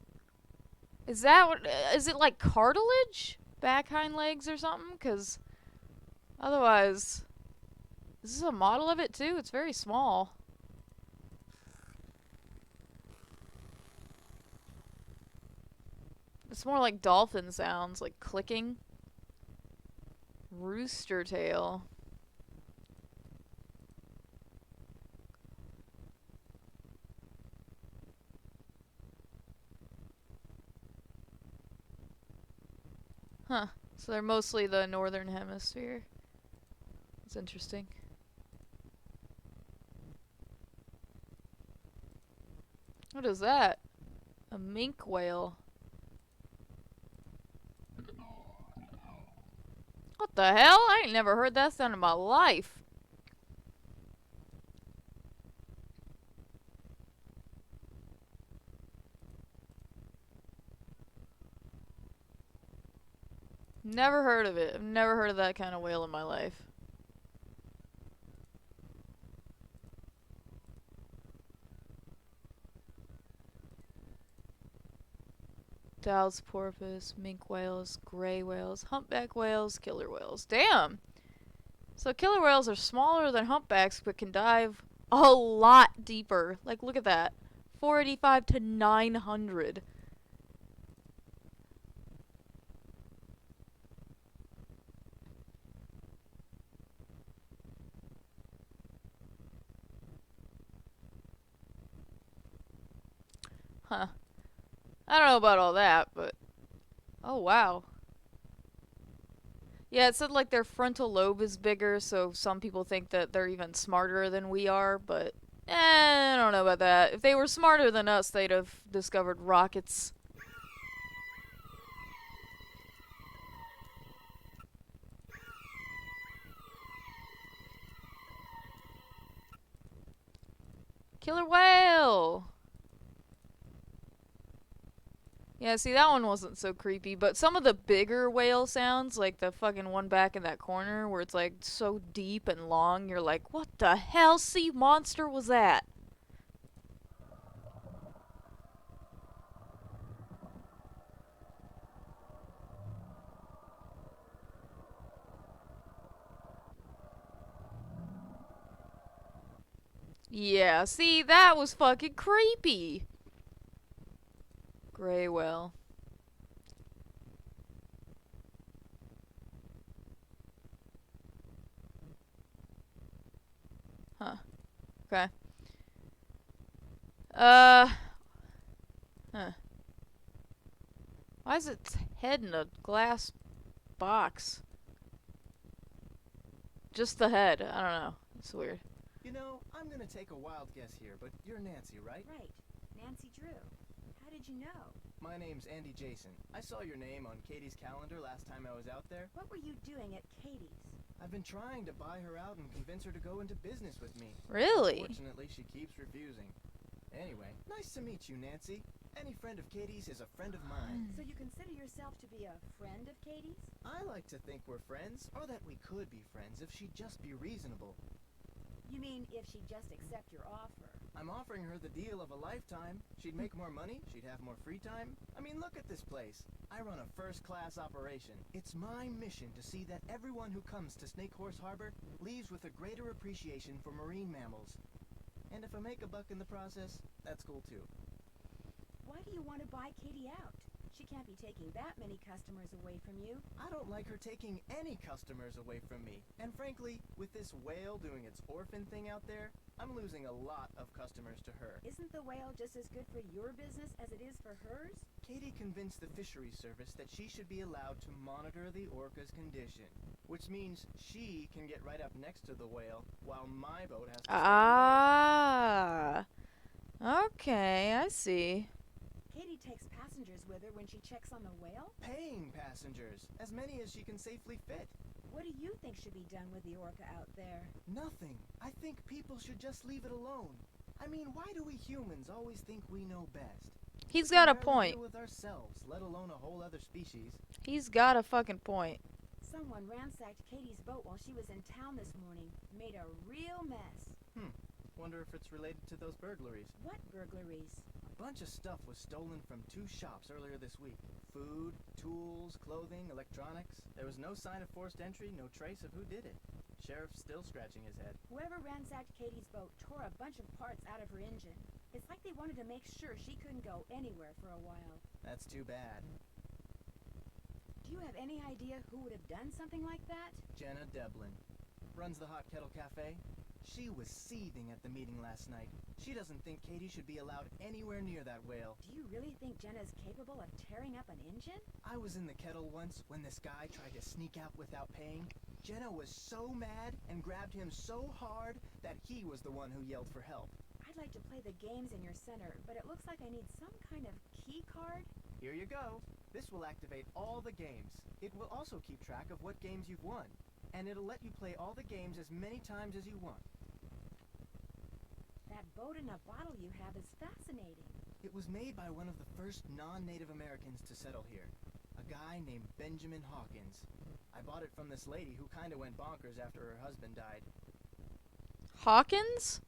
Is that what... is it like cartilage? Back hind legs or something? Because otherwise... Is this a model of it too? It's very small. It's more like dolphin sounds, like clicking. Rooster tail. Huh. So they're mostly the northern hemisphere. That's interesting. What is that? A mink whale. What the hell? I ain't never heard that sound in my life. Never heard of it. I've never heard of that kind of whale in my life. Dow's porpoise, mink whales, gray whales, humpback whales, killer whales. Damn! So killer whales are smaller than humpbacks but can dive a lot deeper. Like, look at that. 485 to 900. Huh. I don't know about all that, but... Oh, wow. Yeah, it said like their frontal lobe is bigger, so some people think that they're even smarter than we are, but... I don't know about that. If they were smarter than us, they'd have discovered rockets. Killer whale! Yeah, see, that one wasn't so creepy, but some of the bigger whale sounds, like the fucking one back in that corner, where it's like so deep and long, you're like, what the hell sea monster was that? Yeah, see, that was fucking creepy. Gray whale. Huh. Okay. Huh. Why is its head in a glass box? Just the head. I don't know. It's weird. You know, I'm gonna take a wild guess here, but you're Nancy, right? Right. Nancy Drew. How did you know? My name's Andy Jason. I saw your name on Katie's calendar last time I was out there. What were you doing at Katie's? I've been trying to buy her out and convince her to go into business with me. Really? Unfortunately, she keeps refusing. Anyway, nice to meet you, Nancy. Any friend of Katie's is a friend of mine. So you consider yourself to be a friend of Katie's? I like to think we're friends, or that we could be friends if she'd just be reasonable. You mean if she'd just accept your offer? I'm offering her the deal of a lifetime. She'd make more money, she'd have more free time. I mean, look at this place. I run a first-class operation. It's my mission to see that everyone who comes to Snake Horse Harbor leaves with a greater appreciation for marine mammals. And if I make a buck in the process, that's cool too. Why do you want to buy Katie out? She can't be taking that many customers away from you. I don't like her taking any customers away from me. And frankly, with this whale doing its orphan thing out there, I'm losing a lot of customers to her. Isn't the whale just as good for your business as it is for hers? Katie convinced the fisheries service that she should be allowed to monitor the orca's condition, which means she can get right up next to the whale while my boat has to stay away. Ah. Okay, I see. Katie takes passengers with her when she checks on the whale? Paying passengers, as many as she can safely fit. What do you think should be done with the orca out there? Nothing. I think people should just leave it alone. I mean, why do we humans always think we know best? He's We got a barely point. deal with ourselves, let alone a whole other species. He's got a fucking point. Someone ransacked Katie's boat while she was in town this morning. Made a real mess. Wonder if it's related to those burglaries. What burglaries? A bunch of stuff was stolen from 2 shops earlier this week. Food, tools, clothing, electronics. There was no sign of forced entry, no trace of who did it. Sheriff's still scratching his head. Whoever ransacked Katie's boat tore a bunch of parts out of her engine. It's like they wanted to make sure she couldn't go anywhere for a while. That's too bad. Do you have any idea who would have done something like that? Jenna Devlin. Runs the Hot Kettle Cafe. She was seething at the meeting last night. She doesn't think Katie should be allowed anywhere near that whale. Do you really think Jenna's capable of tearing up an engine? I was in the kettle once when this guy tried to sneak out without paying. Jenna was so mad and grabbed him so hard that he was the one who yelled for help. I'd like to play the games in your center, but it looks like I need some kind of key card. Here you go. This will activate all the games. It will also keep track of what games you've won. And it'll let you play all the games as many times as you want. That boat in a bottle you have is fascinating. It was made by one of the first non-Native Americans to settle here. A guy named Benjamin Hawkins. I bought it from this lady who kinda went bonkers after her husband died. Hawkins?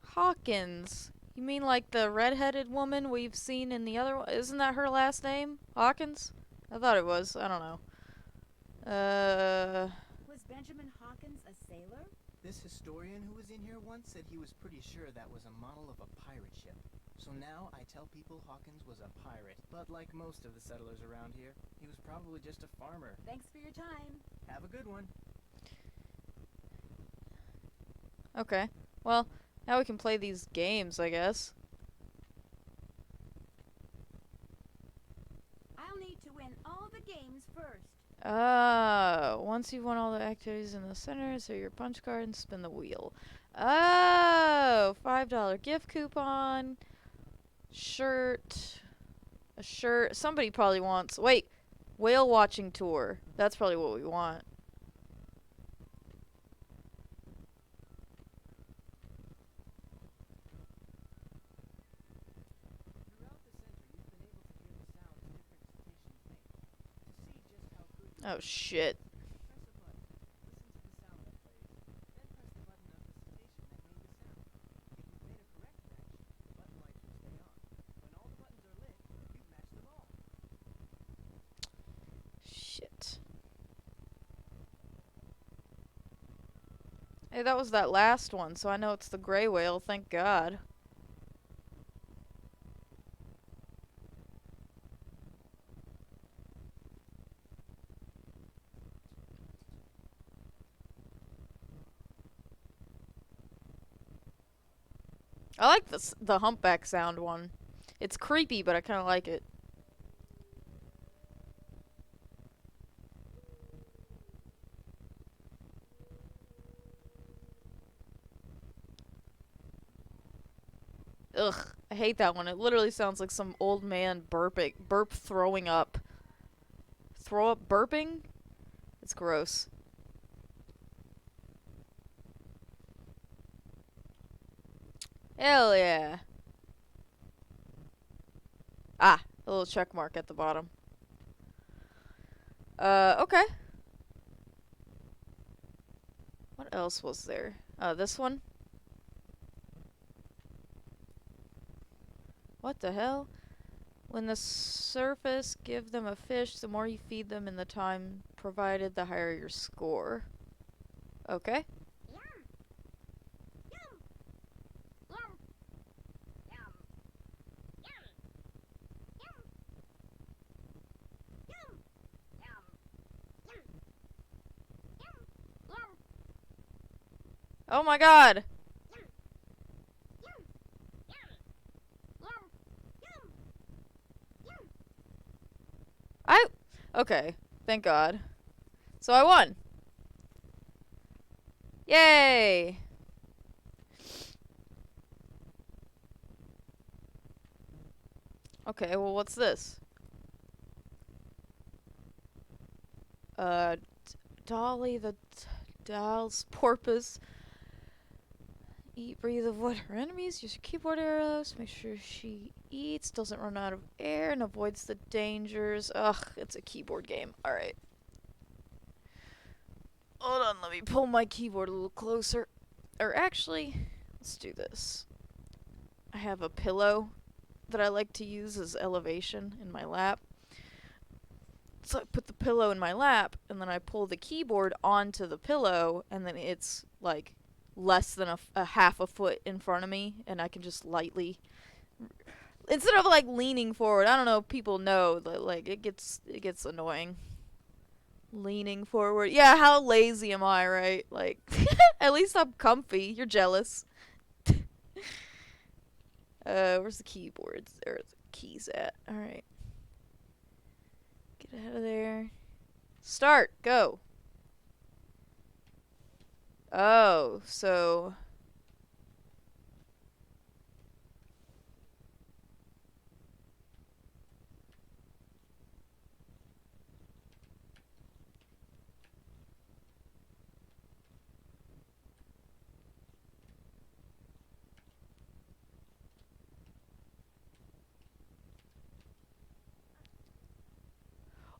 Hawkins. You mean like the red-headed woman we've seen in the other one? Isn't that her last name? Hawkins? I thought it was. I don't know. Was Benjamin Hawkins a sailor? This historian who was in here once said he was pretty sure that was a model of a pirate ship. So now I tell people Hawkins was a pirate. But like most of the settlers around here, he was probably just a farmer. Thanks for your time. Have a good one. Okay. Well, now we can play these games, I guess. I'll need to win all the games first. Once you've won all the activities in the center, so your punch card and spin the wheel. Oh, $5 gift coupon. Shirt. A shirt. Somebody probably wants... Wait. Whale watching tour. That's probably what we want. Throughout the center, you've been able to hear the sounds different cetaceans make. To see just how good you Oh, shit. press a button, listen to the sound that plays, then press the button of the cetacean that made the sound. If you've made a correct match, the button lights will stay on. When all the buttons are lit, you've matched them all. Shit. Hey, that was that last one, so I know it's the gray whale, thank God. I like the humpback sound one. It's creepy, but I kind of like it. Ugh, I hate that one. It literally sounds like some old man throwing up. Throw up burping? It's gross. Hell yeah. Ah, a little check mark at the bottom. Okay. What else was there? This one? What the hell? When the surface, give them a fish. The more you feed them in the time provided, the higher your score. Okay. Oh my god! Okay, thank god. So I won! Yay! Okay, well what's this? Dolly the doll's porpoise. Eat, breathe, avoid her enemies. Use your keyboard arrows. Make sure she eats, doesn't run out of air, and avoids the dangers. Ugh, it's a keyboard game. Alright. Hold on, let me pull my keyboard a little closer. Or actually, let's do this. I have a pillow that I like to use as elevation in my lap. So I put the pillow in my lap, and then I pull the keyboard onto the pillow, and then it's like less than a half a foot in front of me, and I can just lightly, instead of like leaning forward. I don't know if people know that like it gets annoying. Leaning forward. Yeah, how lazy am I, right? Like at least I'm comfy. You're jealous. Where's the keyboards? There's the keys at. Alright. Get out of there. Start. Go. Oh, so...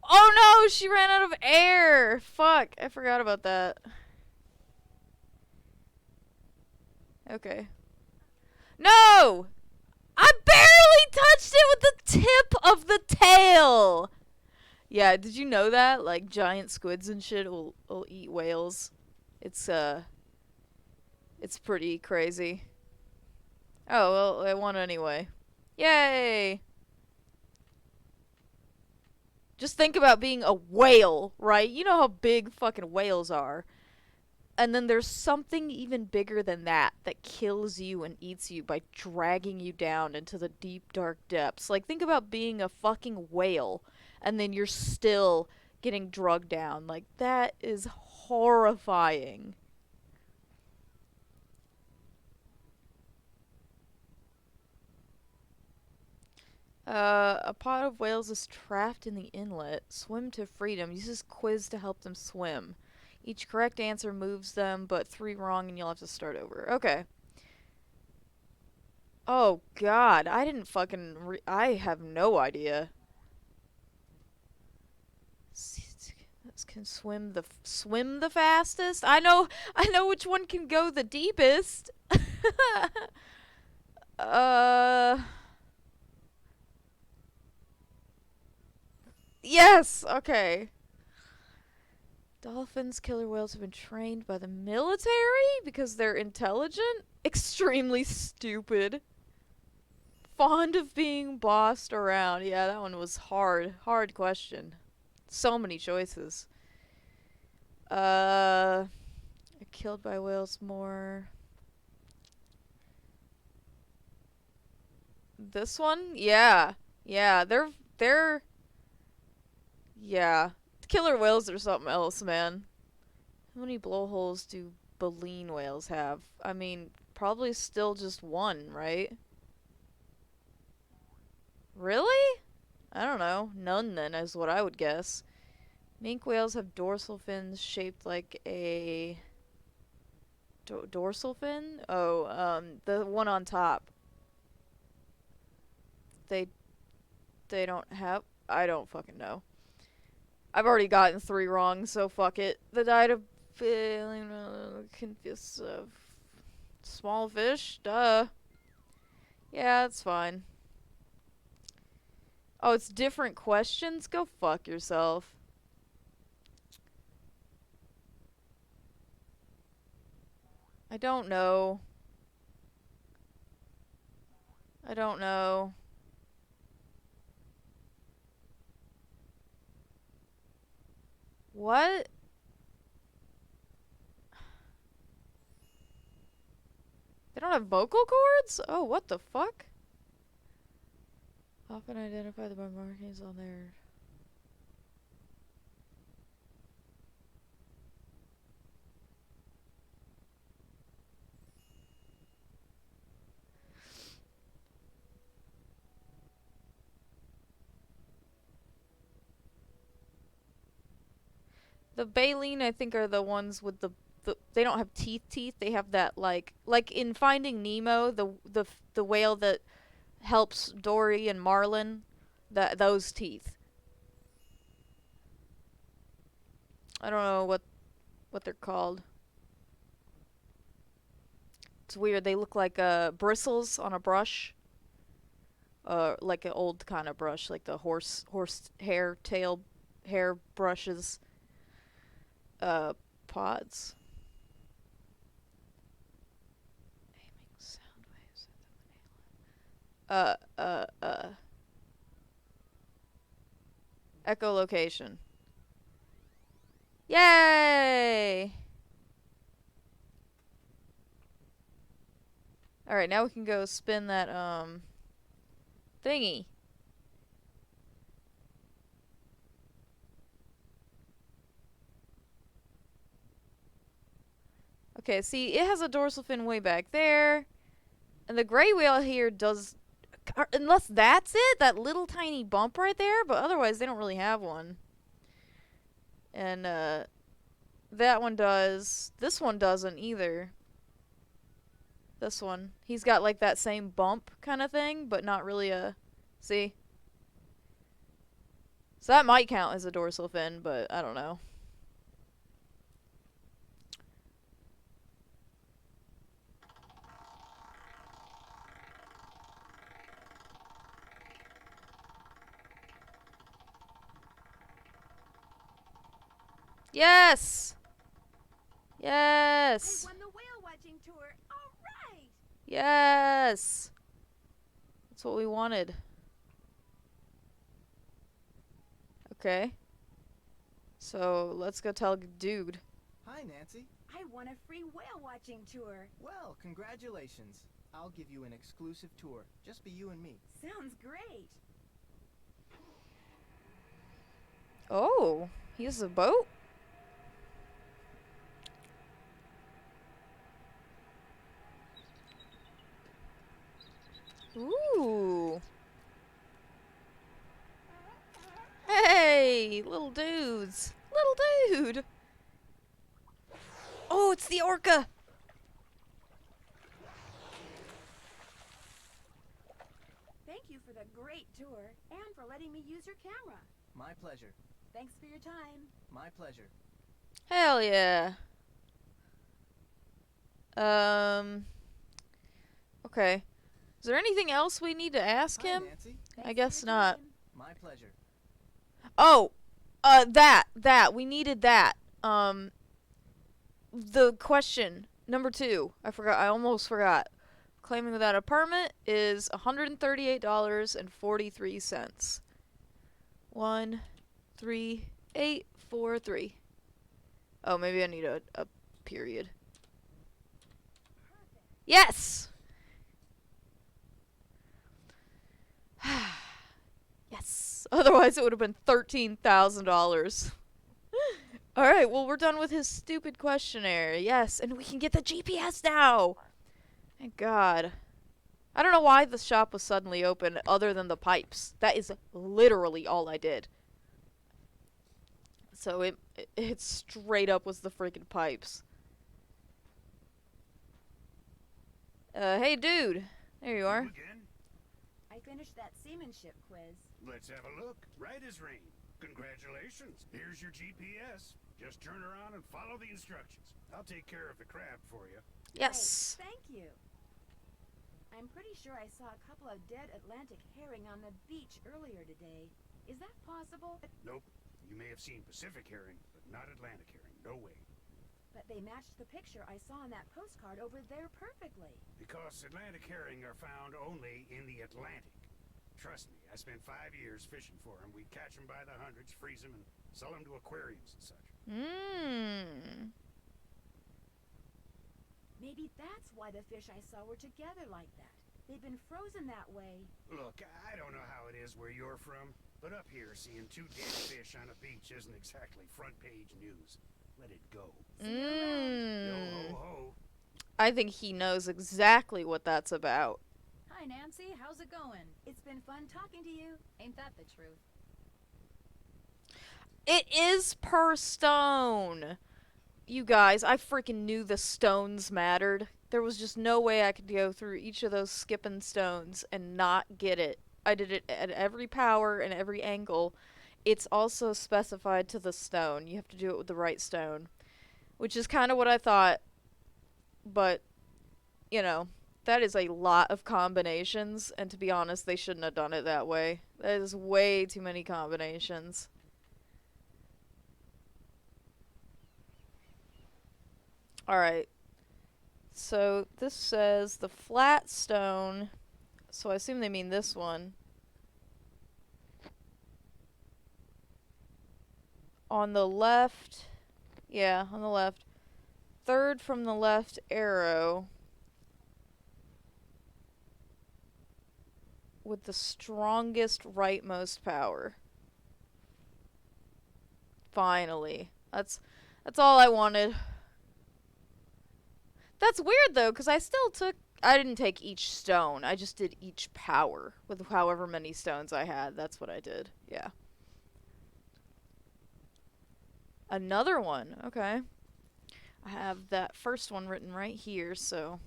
Oh no, she ran out of air! Fuck, I forgot about that. Okay. No! I barely touched it with the tip of the tail! Yeah, did you know that? Like, giant squids and shit will eat whales. It's pretty crazy. Oh, well, I won anyway. Yay! Just think about being a whale, right? You know how big fucking whales are. And then there's something even bigger than that that kills you and eats you by dragging you down into the deep, dark depths. Like, think about being a fucking whale, and then you're still getting drugged down. Like, that is horrifying. A pod of whales is trapped in the inlet. Swim to freedom. Use this quiz to help them swim. Each correct answer moves them, but 3 wrong and you'll have to start over. Okay. Oh, God. I didn't fucking... I have no idea. Can swim the fastest? I know which one can go the deepest. Yes! Okay. Dolphins, killer whales have been trained by the military because they're intelligent? Extremely stupid. Fond of being bossed around. Yeah, that one was hard. Hard question. So many choices. Killed by whales more. This one? Yeah. Yeah, they're yeah. Killer whales are something else, man. How many blowholes do baleen whales have? I mean, probably still just one, right? Really? I don't know. None then is what I would guess. Minke whales have dorsal fins shaped like a dorsal fin? Oh, the one on top. They don't have. I don't fucking know. I've already gotten 3 wrong, so fuck it. The diet of consists of small fish. Duh. Yeah, it's fine. Oh, it's different questions? Go fuck yourself. I don't know. I don't know. What? They don't have vocal cords? Oh, what the fuck? Often identify the markings on their... The baleen, I think, are the ones with the they don't have teeth. They have that like in Finding Nemo, the whale that helps Dory and Marlin, those teeth. I don't know what they're called. It's weird. They look like bristles on a brush. Like an old kind of brush, like the horse hair tail hair brushes. Pods. Aiming sound waves at the manila. Echolocation. Yay! Alright, now we can go spin that, thingy. Okay, see, it has a dorsal fin way back there. And the gray whale here does... Unless that's it, that little tiny bump right there, but otherwise they don't really have one. And, that one does. This one doesn't either. This one. He's got, like, that same bump kind of thing, but not really a... See? So that might count as a dorsal fin, but I don't know. Yes! Yes! I won the whale watching tour. All right. Yes! That's what we wanted. Okay. So, let's go tell dude. Hi, Nancy. I won a free whale watching tour. Well, congratulations. I'll give you an exclusive tour. Just be you and me. Sounds great. Oh, he has a boat? Ooh. Hey, little dudes. Little dude. Oh, it's the orca. Thank you for the great tour and for letting me use your camera. My pleasure. Thanks for your time. My pleasure. Hell yeah. Okay. Is there anything else we need to ask Hi, him? Nancy. Thanks I for guess your not. time. My pleasure. Oh, we needed that. The question, number 2, I almost forgot. Claiming without a permit is $138.43. 13843. Oh, maybe I need a period. Yes! Otherwise, it would have been $13,000. Alright, well, we're done with his stupid questionnaire. Yes, and we can get the GPS now! Thank God. I don't know why the shop was suddenly open other than the pipes. That is literally all I did. So it straight up was the freaking pipes. Hey dude. There you are. You again? I finished that seamanship quiz. Let's have a look. Right as rain. Congratulations. Here's your GPS. Just turn around and follow the instructions. I'll take care of the crab for you. Yes. Great, thank you. I'm pretty sure I saw a couple of dead Atlantic herring on the beach earlier today. Is that possible? Nope. You may have seen Pacific herring, but not Atlantic herring. No way. But they matched the picture I saw on that postcard over there perfectly. Because Atlantic herring are found only in the Atlantic. Trust me, I spent 5 years fishing for them. We'd catch them by the hundreds, freeze them, and sell them to aquariums and such. Mmm. Maybe that's why the fish I saw were together like that. They've been frozen that way. Look, I don't know how it is where you're from, but up here, seeing 2 dead fish on a beach isn't exactly front page news. Let it go. Yo ho ho. I think he knows exactly what that's about. Hi, Nancy. How's it going? It's been fun talking to you. Ain't that the truth? It is per stone. You guys, I freaking knew the stones mattered. There was just no way I could go through each of those skipping stones and not get it. I did it at every power and every angle. It's also specified to the stone. You have to do it with the right stone. Which is kind of what I thought. But, you know, that is a lot of combinations. And to be honest, they shouldn't have done it that way. That is way too many combinations. Alright. So this says the flat stone. So I assume they mean this one. On the left. Yeah, on the left. Third from the left arrow. With the strongest rightmost power. Finally. That's all I wanted. That's weird though, because I didn't take each stone. I just did each power with however many stones I had. That's what I did. Yeah. Another one. Okay. I have that first one written right here, so.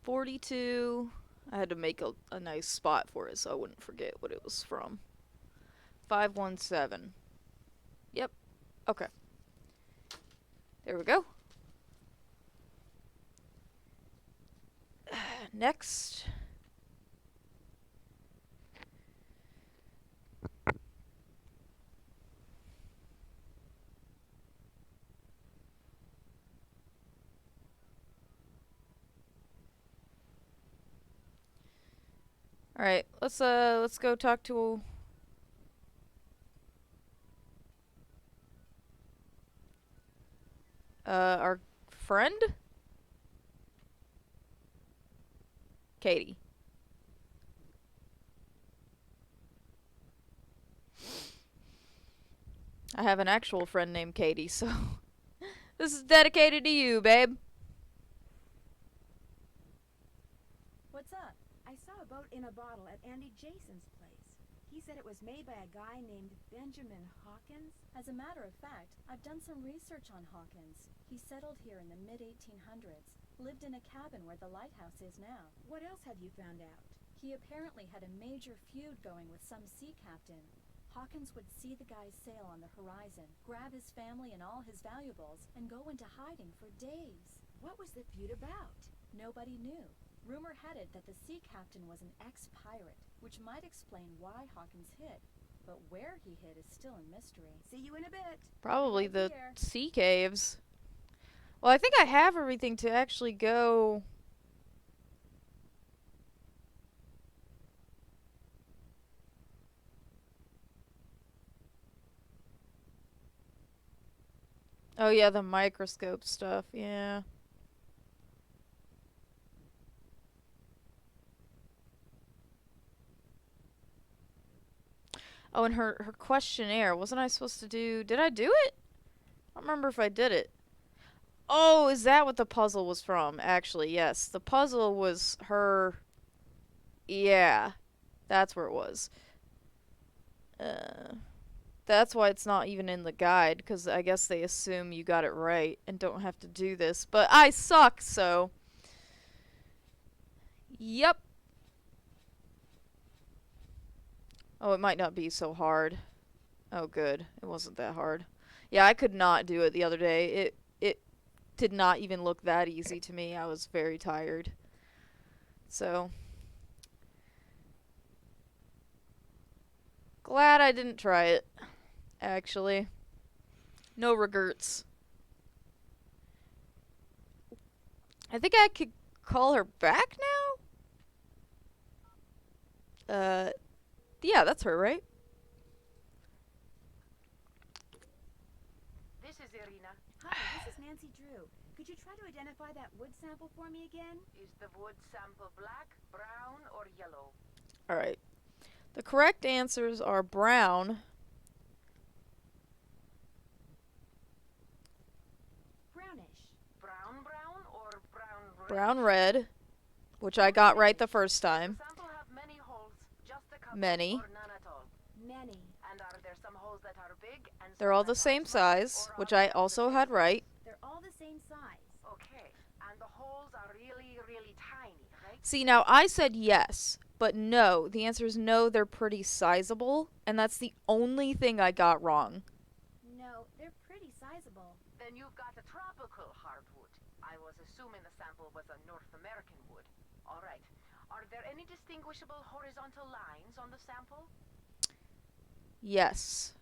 $42. I had to make a nice spot for it so I wouldn't forget what it was from. 517. Yep. Okay. There we go. Next. All right, let's go talk to our friend Katie. I have an actual friend named Katie, so this is dedicated to you, babe. What's up? I saw a boat in a bottle at Andy Jason's place. He said it was made by a guy named Benjamin Hawkins. As a matter of fact, I've done some research on Hawkins. He settled here in the mid-1800s, lived in a cabin where the lighthouse is now. What else have you found out? He apparently had a major feud going with some sea captain. Hawkins would see the guy's sail on the horizon, grab his family and all his valuables, and go into hiding for days. What was the feud about? Nobody knew. Rumor had it that the sea captain was an ex-pirate, which might explain why Hawkins hid. But where he hid is still a mystery. See you in a bit. Probably Right the here. sea caves. Well, I think I have everything to actually go. Oh yeah, the microscope stuff. Yeah. Oh, and her questionnaire. Wasn't I supposed to do? Did I do it? I don't remember if I did it. Oh, is that what the puzzle was from? Actually, yes. The puzzle was her. Yeah, that's where it was. That's why it's not even in the guide, because I guess they assume you got it right and don't have to do this. But I suck, so. Yep. Oh, it might not be so hard. Oh, good. It wasn't that hard. Yeah, I could not do it the other day. It did not even look that easy to me. I was very tired. So. Glad I didn't try it, actually. No regrets. I think I could call her back now? Yeah, that's her, right? This is Irina. Hi, this is Nancy Drew. Could you try to identify that wood sample for me again? Is the wood sample black, brown, or yellow? Alright. The correct answers are brown, Brownish. Brown or brown red? brown red, which I got right the first time. The sample have many holes, just a couple, Many. or none at all. Many. And are there some holes that are big and They're some all that the are same small, size, or which are I they also the had same right. They're all the same size. size? Okay. And the holes are really, really tiny, right? See, now I said yes, but no. The answer is no, they're pretty sizable, and that's the only thing I got wrong. No, they're pretty sizable. Then you've got a tropical hardwood. I was assuming the sample was a North American wood. All right. Are there any distinguishable horizontal lines on the sample? Yes.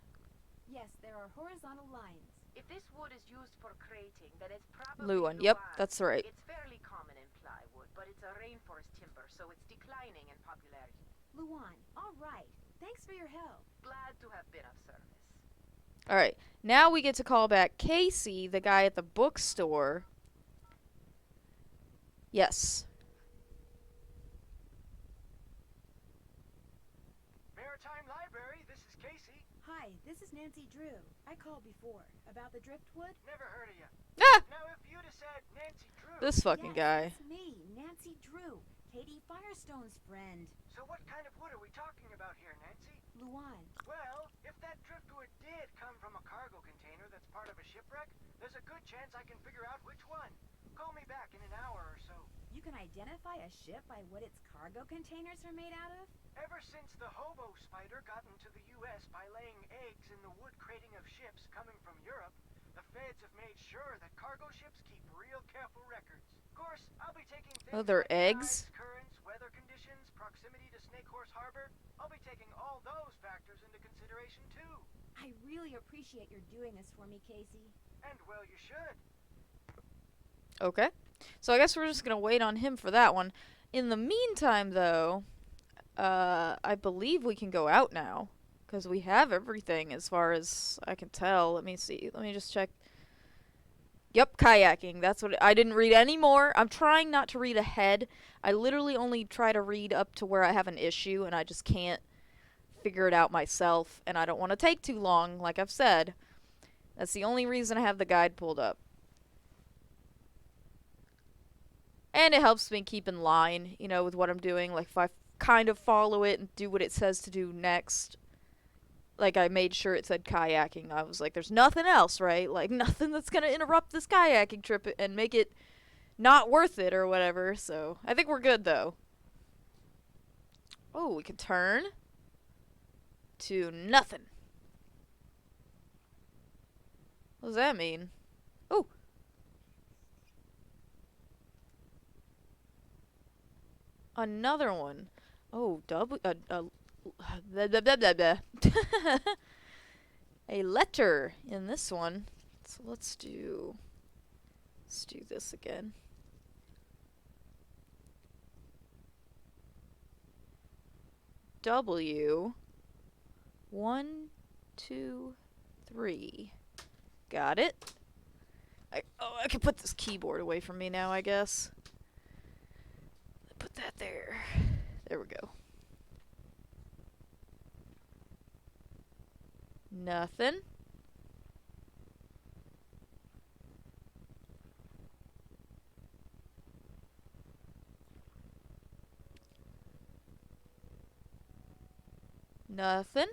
Yes, there are horizontal lines. If this wood is used for crating, then it's probably Luan. Yep, Luan. that's right. It's fairly common in plywood, but it's a rainforest timber, so it's declining in popularity. Luan, all right. Thanks for your help. Glad to have been of service. Alright, now we get to call back Casey, the guy at the bookstore. Yes. Maritime Library, this is Casey. Hi, this is Nancy Drew. I called before about the driftwood. Never heard of you. Ah! Now, if you'd have said Nancy Drew. This fucking Yes, guy. It's me, Nancy Drew, Katie Firestone's friend. So what kind of wood are we talking about here, Nancy? Luan. Well, if that driftwood did come from a cargo container that's part of a shipwreck, there's a good chance I can figure out which one. Call me back in an hour or so. You can identify a ship by what its cargo containers are made out of? Ever since the hobo spider got into the U.S. by laying eggs in the wood crating of ships coming from Europe, the feds have made sure that cargo ships keep real careful records. Of course, I'll be taking things Oh, they're like eggs? tides, currents, weather conditions, proximity to Snake Horse Harbor. I'll be taking all those factors into consideration too. I really appreciate your doing this for me, Casey. And well, you should. Okay. So I guess we're just gonna wait on him for that one. In the meantime, though, I believe we can go out now. Because we have everything as far as I can tell. Let me see. Let me just check. Yep, kayaking. That's what I didn't read any more. I'm trying not to read ahead. I literally only try to read up to where I have an issue and I just can't figure it out myself. And I don't want to take too long, like I've said. That's the only reason I have the guide pulled up. And it helps me keep in line, you know, with what I'm doing. Like, if I kind of follow it and do what it says to do next. Like, I made sure it said kayaking. I was like, there's nothing else, right? Like, nothing that's going to interrupt this kayaking trip and make it not worth it or whatever. So, I think we're good, though. Oh, we can turn to nothing. What does that mean? Oh. Another one. Oh, blah, blah, blah, blah, blah. A letter in this one. So let's do this again. W 1, 2, 3. Got it. I can put this keyboard away from me now, I guess. Put that there. There we go. Nothing. Nothing.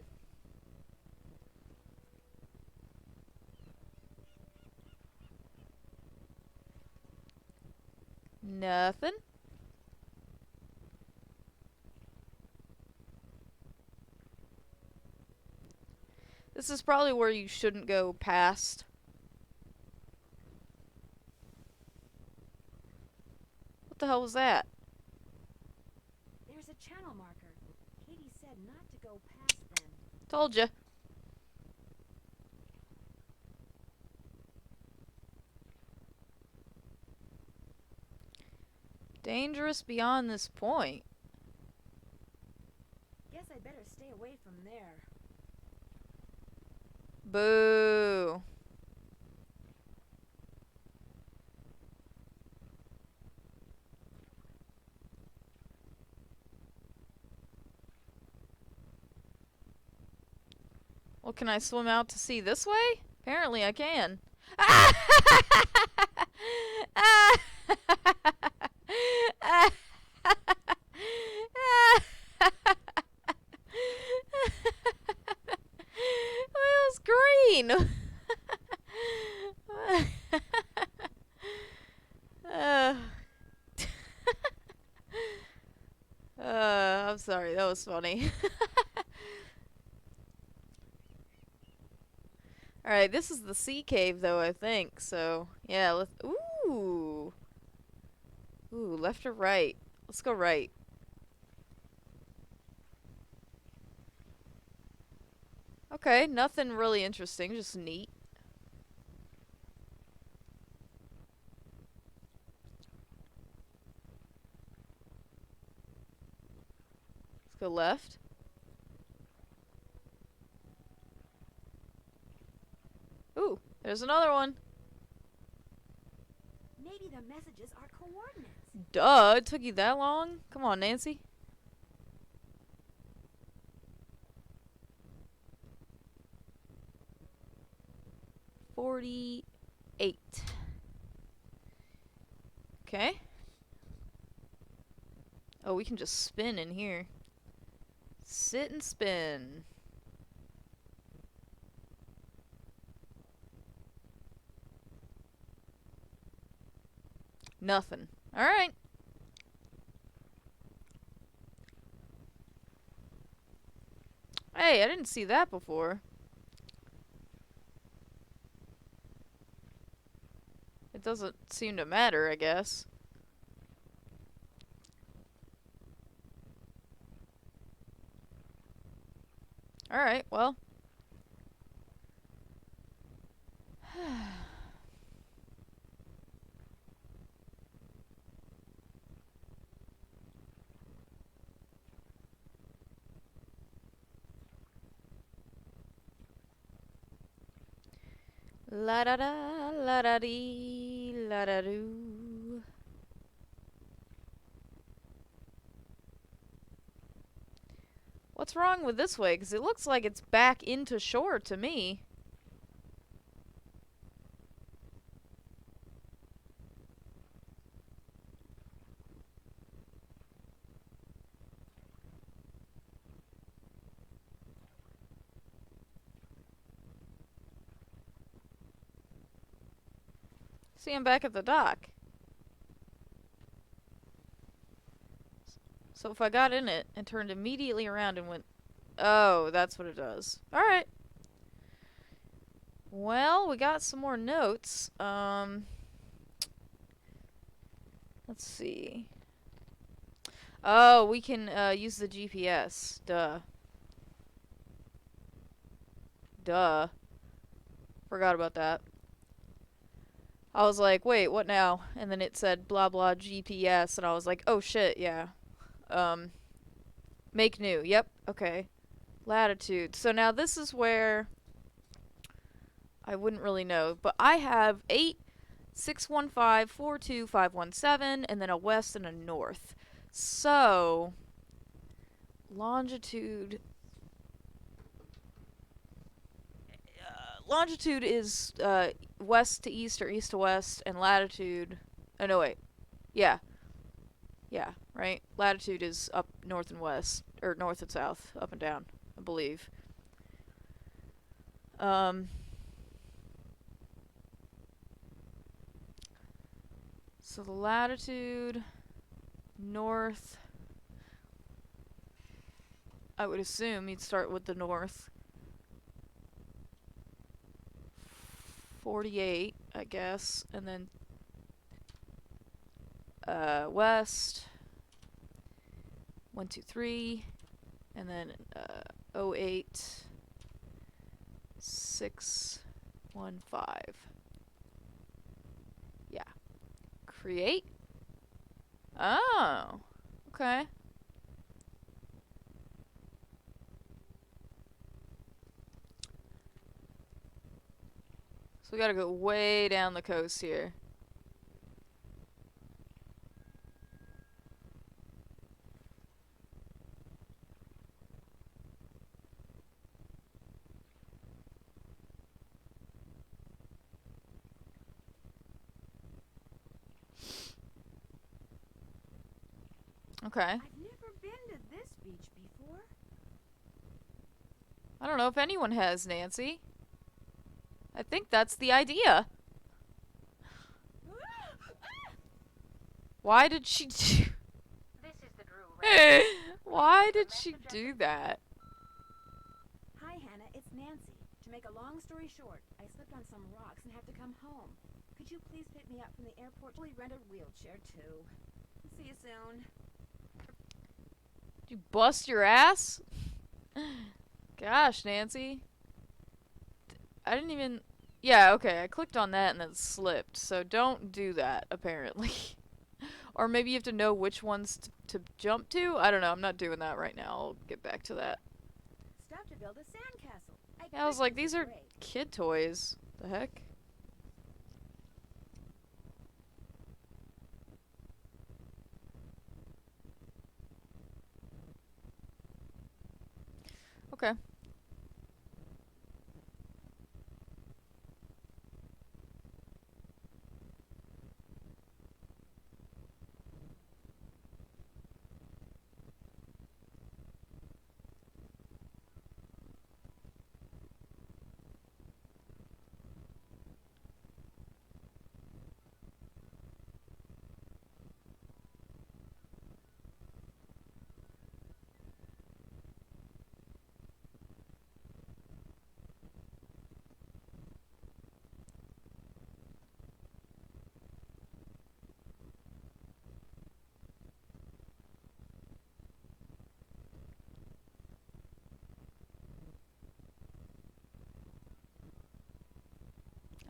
Nothing. This is probably where you shouldn't go past. What the hell was that? There's a channel marker. Katie said not to go past them. Told ya. Dangerous beyond this point. Guess I'd better stay away from there. Boo. Well, can I swim out to sea this way? Apparently I can. It was green. I'm sorry, that was funny. Alright, this is the sea cave though, I think, so yeah, let's ooh. Ooh, left or right? Let's go right. Okay, nothing really interesting, just neat. Let's go left. Ooh, there's another one. Maybe the messages are coordinates. Duh, it took you that long? Come on, Nancy. $48. Okay. Oh, we can just spin in here. Sit and spin. Nothing. Alright. Hey, I didn't see that before. It doesn't seem to matter, I guess. Alright, well. La da da, la da dee, la da doo. What's wrong with this way? 'Cause it looks like it's back into shore to me. See, I'm back at the dock. So if I got in it and turned immediately around and went... Oh, that's what it does. Alright. Well, we got some more notes. Let's see. Oh, we can use the GPS. Duh. Duh. Forgot about that. I was like, wait, what now? And then it said blah blah GPS, and I was like, oh shit, yeah. Make new. Yep, okay. Latitude. So now this is where I wouldn't really know, but I have 8 615-42517, and then a west and a north. So, longitude... longitude is west to east or east to west, and latitude... Oh, no, wait. Yeah. Yeah, right? Latitude is up north and west, or north and south, up and down, I believe. So the latitude, north, I would assume you'd start with the north. 48, I guess, and then west, 1, 2, 3, and then 08, 6, 1, 5. Yeah. Create? Oh, okay. So we gotta go way down the coast here. Okay. I've never been to this beach before. I don't know if anyone has, Nancy. I think that's the idea. Why did she do... This is the Drew Ray. Why did she do that? Hi, Hannah. It's Nancy. To make a long story short, I slipped on some rocks and have to come home. Could you please pick me up from the airport? Fully rented wheelchair, too. See you soon. Did you bust your ass? Gosh, Nancy. I didn't even... Yeah, okay, I clicked on that and then slipped. So don't do that, apparently. Or maybe you have to know which ones to jump to? I don't know, I'm not doing that right now. I'll get back to that. Stop to build a sandcastle. Yeah, I was like, these are kid toys. The heck? Okay.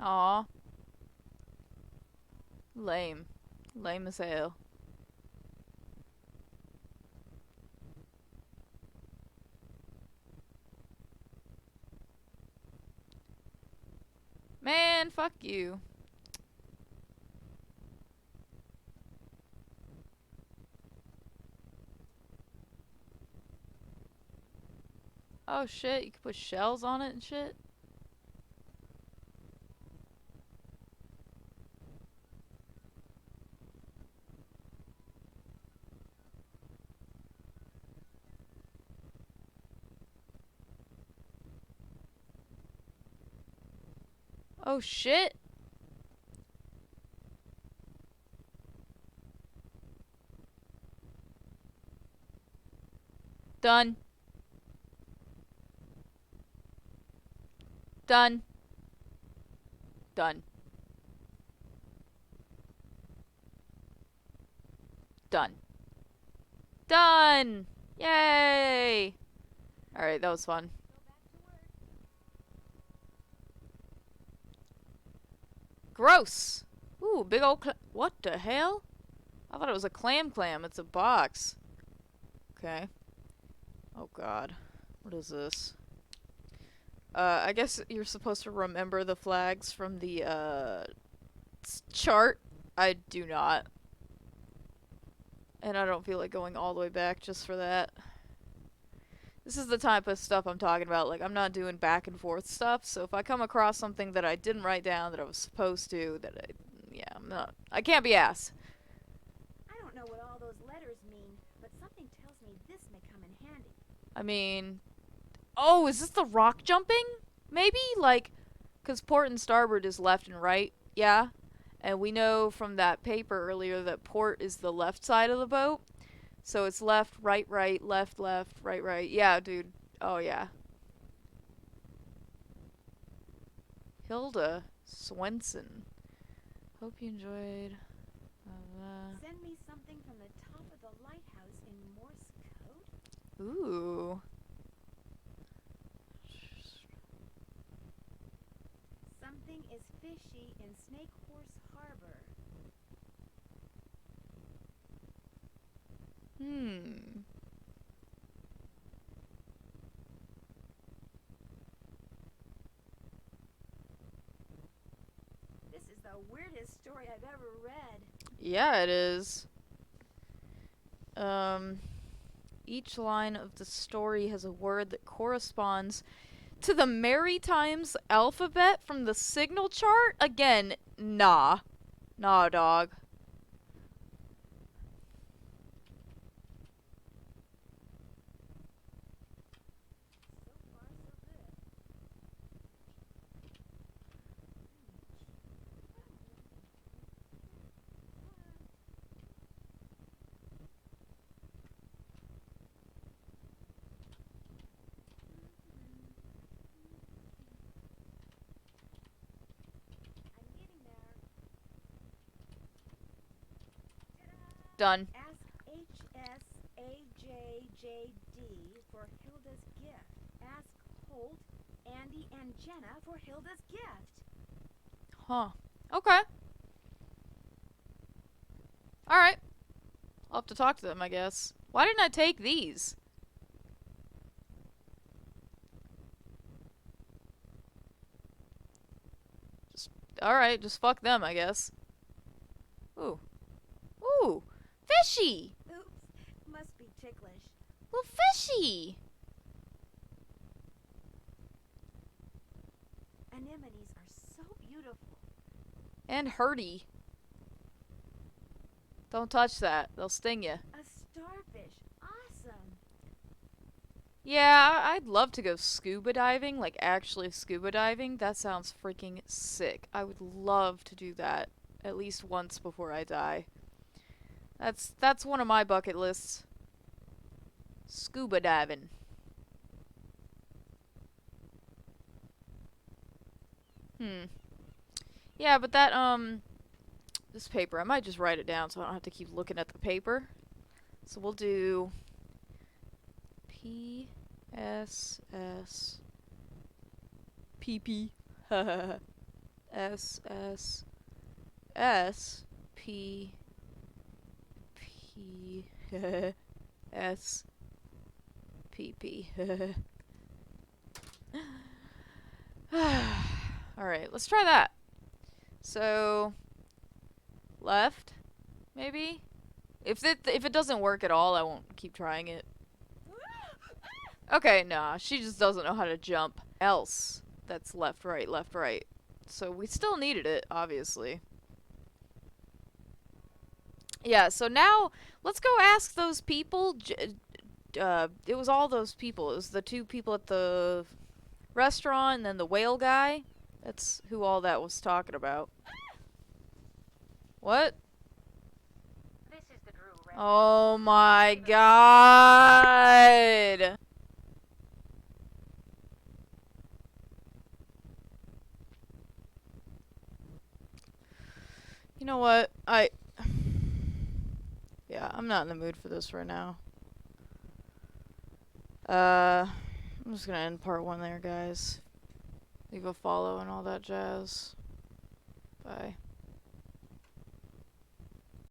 Aw. Lame. Lame as hell. Man, fuck you. Oh shit, you can put shells on it and shit? Oh shit. Done. Done. Done. Done. Done! Yay! Alright, that was fun. Gross! Ooh, big old what the hell? I thought it was a clam. It's a box. Okay. Oh god. What is this? I guess you're supposed to remember the flags from the, chart? I do not. And I don't feel like going all the way back just for that. This is the type of stuff I'm talking about. Like, I'm not doing back and forth stuff, so if I come across something that I didn't write down that I was supposed to, I'm not. I can't be asked. I don't know what all those letters mean, but something tells me this may come in handy. I mean, oh, is this the rock jumping? Maybe? Like, because port and starboard is left and right, yeah? And we know from that paper earlier that port is the left side of the boat. So it's left, right, left, right, right. Yeah, dude. Oh, yeah. Hilda Swenson. Hope you enjoyed. Send me something from the top of the lighthouse in Morse code? Ooh. Something is fishy in Snake Horse Harbor. This is the weirdest story I've ever read. Yeah, it is. Each line of the story has a word that corresponds to the Maritimes alphabet from the signal chart? Again, nah. Nah, dog. Done. Ask HSAJJD for Hilda's gift. Ask Holt, Andy, and Jenna for Hilda's gift. Huh. Okay. Alright. I'll have to talk to them, I guess. Why didn't I take these? Alright, just fuck them, I guess. Ooh. Ooh! Fishy! Oops, must be ticklish. Well, fishy! Anemones are so beautiful. And hurty. Don't touch that. They'll sting you. A starfish. Awesome. Yeah, I'd love to go scuba diving, like actually scuba diving. That sounds freaking sick. I would love to do that at least once before I die. That's one of my bucket lists. Scuba diving. Yeah, but that, this paper, I might just write it down so I don't have to keep looking at the paper. So we'll do PSS PP SS S P P S P P. Alright, let's try that. So, left, maybe? If it doesn't work at all, I won't keep trying it. Okay, nah, she just doesn't know how to jump. Else, that's left, right, left, right. So we still needed it, obviously. Yeah, so now, let's go ask those people. It was all those people. It was the two people at the restaurant and then the whale guy. That's who all that was talking about. What? This is the Drew Red. Oh my god! You know what? Yeah, I'm not in the mood for this right now. I'm just gonna end part 1 there, guys. Leave a follow and all that jazz. Bye.